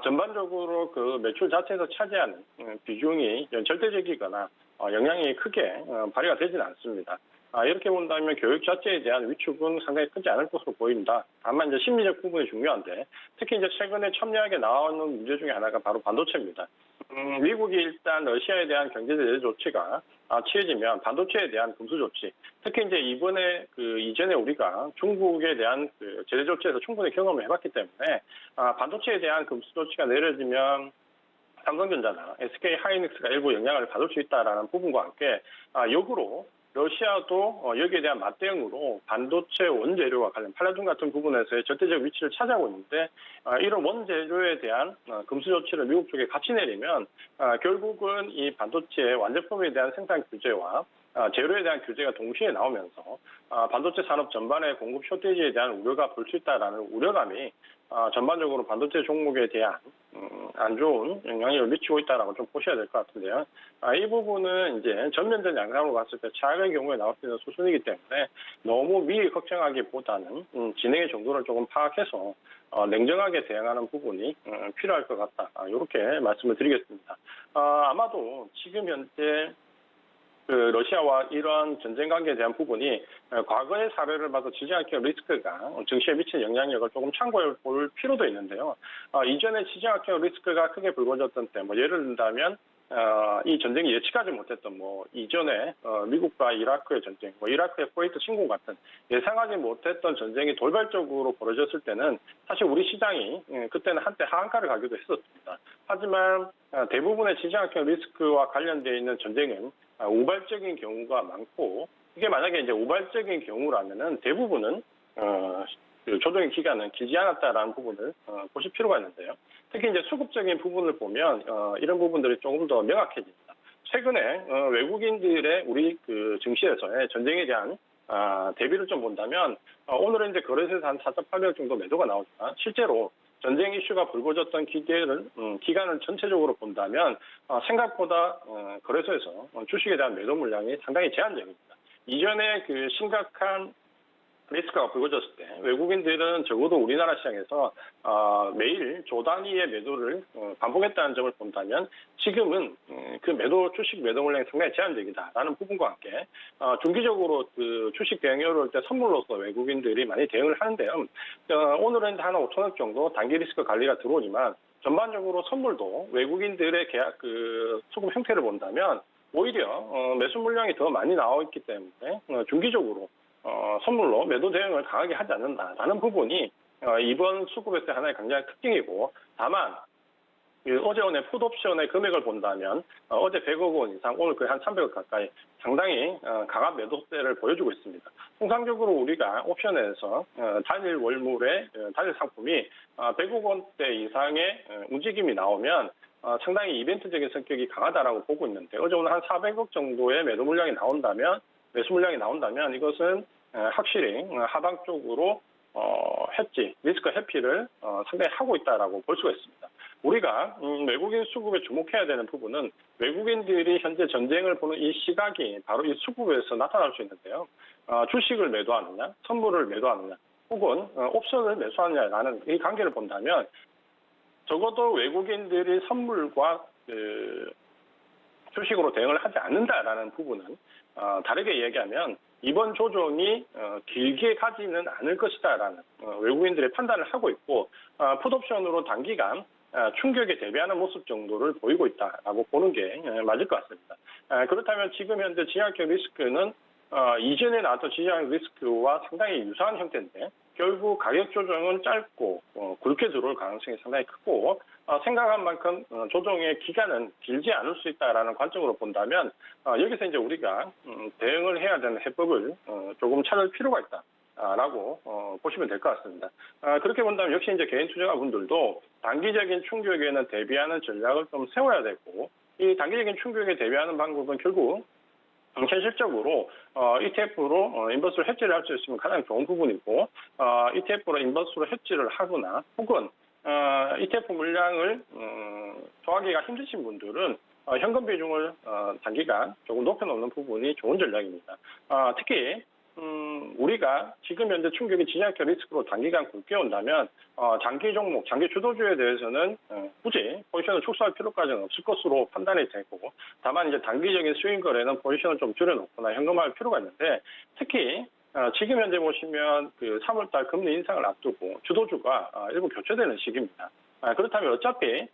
전반적으로 그 매출 자체에서 차지하는 비중이 절대적이거나 영향이 크게 발휘가 되지는 않습니다. 이렇게 본다면 교육 자체에 대한 위축은 상당히 크지 않을 것으로 보입니다. 다만 이제 심리적 부분이 중요한데, 특히 이제 최근에 첨예하게 나오는 문제 중에 하나가 바로 반도체입니다. 미국이 일단 러시아에 대한 경제 제재 조치가 취해지면 반도체에 대한 금수 조치, 특히 이제 이전에 우리가 중국에 대한 그 제재 조치에서 충분히 경험을 해봤기 때문에 반도체에 대한 금수 조치가 내려지면 삼성전자나 SK 하이닉스가 일부 영향을 받을 수 있다라는 부분과 함께 역으로 러시아도 여기에 대한 맞대응으로 반도체 원재료와 관련 팔라듐 같은 부분에서의 절대적 위치를 차지하고 있는데, 이런 원재료에 대한 금수 조치를 미국 쪽에 같이 내리면 결국은 이 반도체 완제품에 대한 생산 규제와 재료에 대한 규제가 동시에 나오면서 반도체 산업 전반의 공급 쇼티지에 대한 우려가 볼 수 있다라는 우려감이 전반적으로 반도체 종목에 대한 안 좋은 영향력을 미치고 있다라고 좀 보셔야 될 것 같은데요. 이 부분은 이제 전면전 양상으로 봤을 때 최악의 경우에 나올 수 있는 수준이기 때문에 너무 미리 걱정하기보다는 진행의 정도를 조금 파악해서 냉정하게 대응하는 부분이 필요할 것 같다. 이렇게 말씀을 드리겠습니다. 아마도 지금 현재 그 러시아와 이러한 전쟁 관계에 대한 부분이 과거의 사례를 봐서 지정학적 리스크가 증시에 미친 영향력을 조금 참고해 볼 필요도 있는데요. 이전에 지정학적 리스크가 크게 불거졌던 때, 예를 든다면 이 전쟁이 예측하지 못했던 이전에 미국과 이라크의 전쟁, 이라크의 쿠웨이트 침공 같은 예상하지 못했던 전쟁이 돌발적으로 벌어졌을 때는 사실 우리 시장이 그때는 한때 하한가를 가기도 했었습니다. 하지만 대부분의 지정학적 리스크와 관련되어 있는 전쟁은 우발적인 경우가 많고 이게 만약에 이제 우발적인 경우라면은 대부분은 그 조정의 기간은 길지 않았다라는 부분을 보실 필요가 있는데요. 특히 이제 수급적인 부분을 보면 이런 부분들이 조금 더 명확해집니다. 최근에 외국인들의 우리 그 증시에서의 전쟁에 대한 대비를 좀 본다면 오늘은 이제 거래소에서 한 4,800억 정도 매도가 나오지만 실제로 전쟁 이슈가 불거졌던 기간을 전체적으로 본다면 생각보다 거래소에서 주식에 대한 매도 물량이 상당히 제한적입니다. 이전에 그 심각한 리스크가 불거졌을 때 외국인들은 적어도 우리나라 시장에서 매일 조 단위의 매도를 반복했다는 점을 본다면 지금은 그 주식 매도 물량이 상당히 제한적이다라는 부분과 함께 중기적으로 그 주식 대응이 어려울 때 선물로서 외국인들이 많이 대응을 하는데요. 오늘은 한 5천억 정도 단기 리스크 관리가 들어오지만 전반적으로 선물도 외국인들의 계약 그 수급 형태를 본다면 오히려 매수 물량이 더 많이 나와 있기 때문에 중기적으로 선물로 매도 대응을 강하게 하지 않는다라는 부분이 이번 수급에서의 하나의 굉장히 특징이고, 다만 어제 오늘 풋옵션의 금액을 본다면 어제 100억 원 이상, 오늘 거의 한 300억 가까이 상당히 강한 매도세를 보여주고 있습니다. 통상적으로 우리가 옵션에서 단일 월물의 단일 상품이 100억 원대 이상의 움직임이 나오면 상당히 이벤트적인 성격이 강하다라고 보고 있는데, 어제 오늘 한 400억 정도의 매도 물량이 나온다면, 매수 물량이 나온다면 이것은 확실히 하방 쪽으로 리스크 회피를 상당히 하고 있다라고 볼 수가 있습니다. 우리가 외국인 수급에 주목해야 되는 부분은 외국인들이 현재 전쟁을 보는 이 시각이 바로 이 수급에서 나타날 수 있는데요. 주식을 매도하느냐, 선물을 매도하느냐, 혹은 옵션을 매수하느냐라는 이 관계를 본다면 적어도 외국인들이 선물과 주식으로 대응을 하지 않는다라는 부분은 다르게 얘기하면 이번 조정이 길게 가지는 않을 것이다라는 외국인들의 판단을 하고 있고, 풋옵션으로 단기간 충격에 대비하는 모습 정도를 보이고 있다라고 보는 게 맞을 것 같습니다. 그렇다면 지금 현재 지정학적 리스크는 이전에 나왔던 지정학 리스크와 상당히 유사한 형태인데 결국 가격 조정은 짧고 굵게 들어올 가능성이 상당히 크고 생각한 만큼 조정의 기간은 길지 않을 수 있다라는 관점으로 본다면 여기서 이제 우리가 대응을 해야 되는 해법을 조금 찾을 필요가 있다라고 보시면 될 것 같습니다. 그렇게 본다면 역시 이제 개인 투자가분들도 단기적인 충격에는 대비하는 전략을 좀 세워야 되고, 이 단기적인 충격에 대비하는 방법은 결국 현실적으로 ETF로 인버스로 해지를 할 수 있으면 가장 좋은 부분이고, ETF로 인버스로 해지를 하거나 혹은 ETF 물량을 조하기가 힘드신 분들은 현금 비중을 단기간 조금 높여놓는 부분이 좋은 전략입니다. 특히 우리가 지금 현재 충격이 지정학적 리스크로 단기간 굵게 온다면 장기 종목, 장기 주도주에 대해서는 굳이 포지션을 축소할 필요까지는 없을 것으로 판단이 되고, 다만 이제 단기적인 스윙 거래는 포지션을 좀 줄여놓거나 현금화할 필요가 있는데, 특히 지금 현재 보시면 그 3월달 금리 인상을 앞두고 주도주가 일부 교체되는 시기입니다. 그렇다면 어차피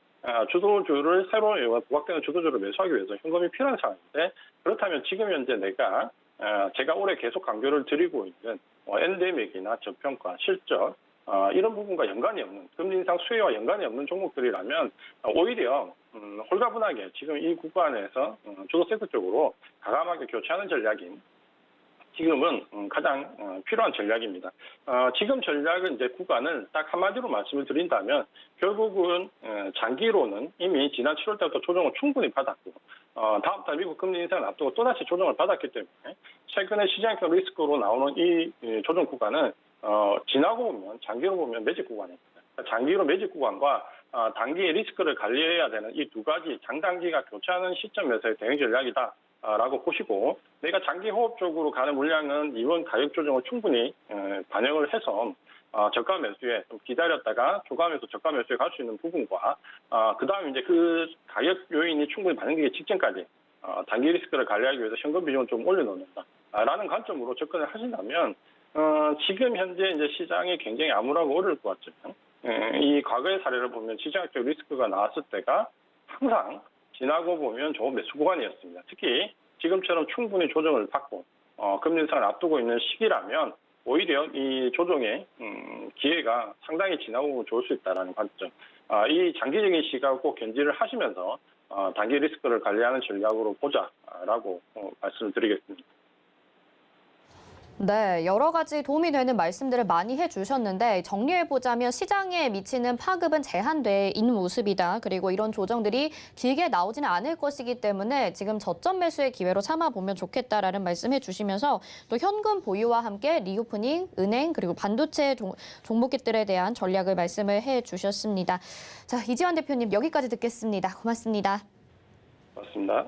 주도주를 새로 부각되는 주도주를 매수하기 위해서 현금이 필요한 상황인데, 그렇다면 지금 현재 제가 올해 계속 강조를 드리고 있는 엔데믹이나 저평가, 실적 이런 부분과 연관이 없는, 금리 인상 수혜와 연관이 없는 종목들이라면 오히려 홀가분하게 지금 이 구간에서 주도 섹터 쪽으로 과감하게 교체하는 전략인 지금은 가장 필요한 전략입니다. 지금 전략은 이제 구간을 딱 한마디로 말씀을 드린다면 결국은 장기로는 이미 지난 7월 달부터 조정을 충분히 받았고, 다음 달 미국 금리 인상을 앞두고 또다시 조정을 받았기 때문에 최근에 시장적 리스크로 나오는 이 조정 구간은 지나고 보면 장기로 보면 매직 구간입니다. 장기로 매직 구간과 단기의 리스크를 관리해야 되는 이 두 가지 장단기가 교차하는 시점에서의 대응 전략이다 라고 보시고, 내가 장기 호흡 쪽으로 가는 물량은 이번 가격 조정을 충분히 반영을 해서 저가 매수에 좀 기다렸다가 조감해서 저가 매수에 갈 수 있는 부분과 그다음에 이제 그 가격 요인이 충분히 반영되기 직전까지 단기 리스크를 관리하기 위해서 현금 비중을 좀 올려놓는다라는 관점으로 접근을 하신다면 지금 현재 이제 시장이 굉장히 암울하고 어려울 것 같지만 이 과거의 사례를 보면 지정학적 리스크가 나왔을 때가 항상 지나고 보면 좋은 매수 구간이었습니다. 특히 지금처럼 충분히 조정을 받고 금리 인상을 앞두고 있는 시기라면 오히려 이 조정의 기회가 상당히 지나고 보면 좋을 수 있다는 관점. 이 장기적인 시각을 꼭 견지를 하시면서 단기 리스크를 관리하는 전략으로 보자라고 말씀을 드리겠습니다. 네, 여러 가지 도움이 되는 말씀들을 많이 해주셨는데 정리해보자면 시장에 미치는 파급은 제한돼 있는 모습이다. 그리고 이런 조정들이 길게 나오지는 않을 것이기 때문에 지금 저점 매수의 기회로 삼아보면 좋겠다라는 말씀해 주시면서 또 현금 보유와 함께 리오프닝, 은행 그리고 반도체 종목들에 대한 전략을 말씀을 해주셨습니다. 자, 이지환 대표님 여기까지 듣겠습니다. 고맙습니다. 맞습니다.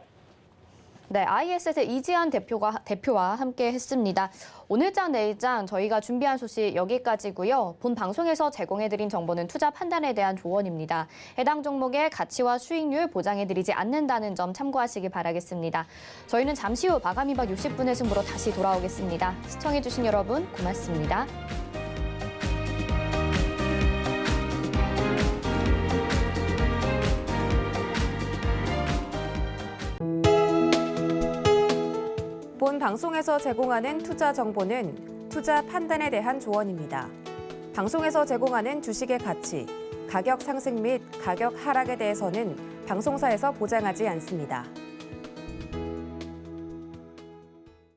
네, ISS의 이지환 대표와 함께 했습니다. 오늘장 내일장 저희가 준비한 소식 여기까지고요. 본 방송에서 제공해드린 정보는 투자 판단에 대한 조언입니다. 해당 종목의 가치와 수익률 보장해드리지 않는다는 점 참고하시기 바라겠습니다. 저희는 잠시 후 마감 2박 60분의 승부로 다시 돌아오겠습니다. 시청해주신 여러분 고맙습니다. 본 방송에서 제공하는 투자 정보는 투자 판단에 대한 조언입니다. 방송에서 제공하는 주식의 가치, 가격 상승 및 가격 하락에 대해서는 방송사에서 보장하지 않습니다.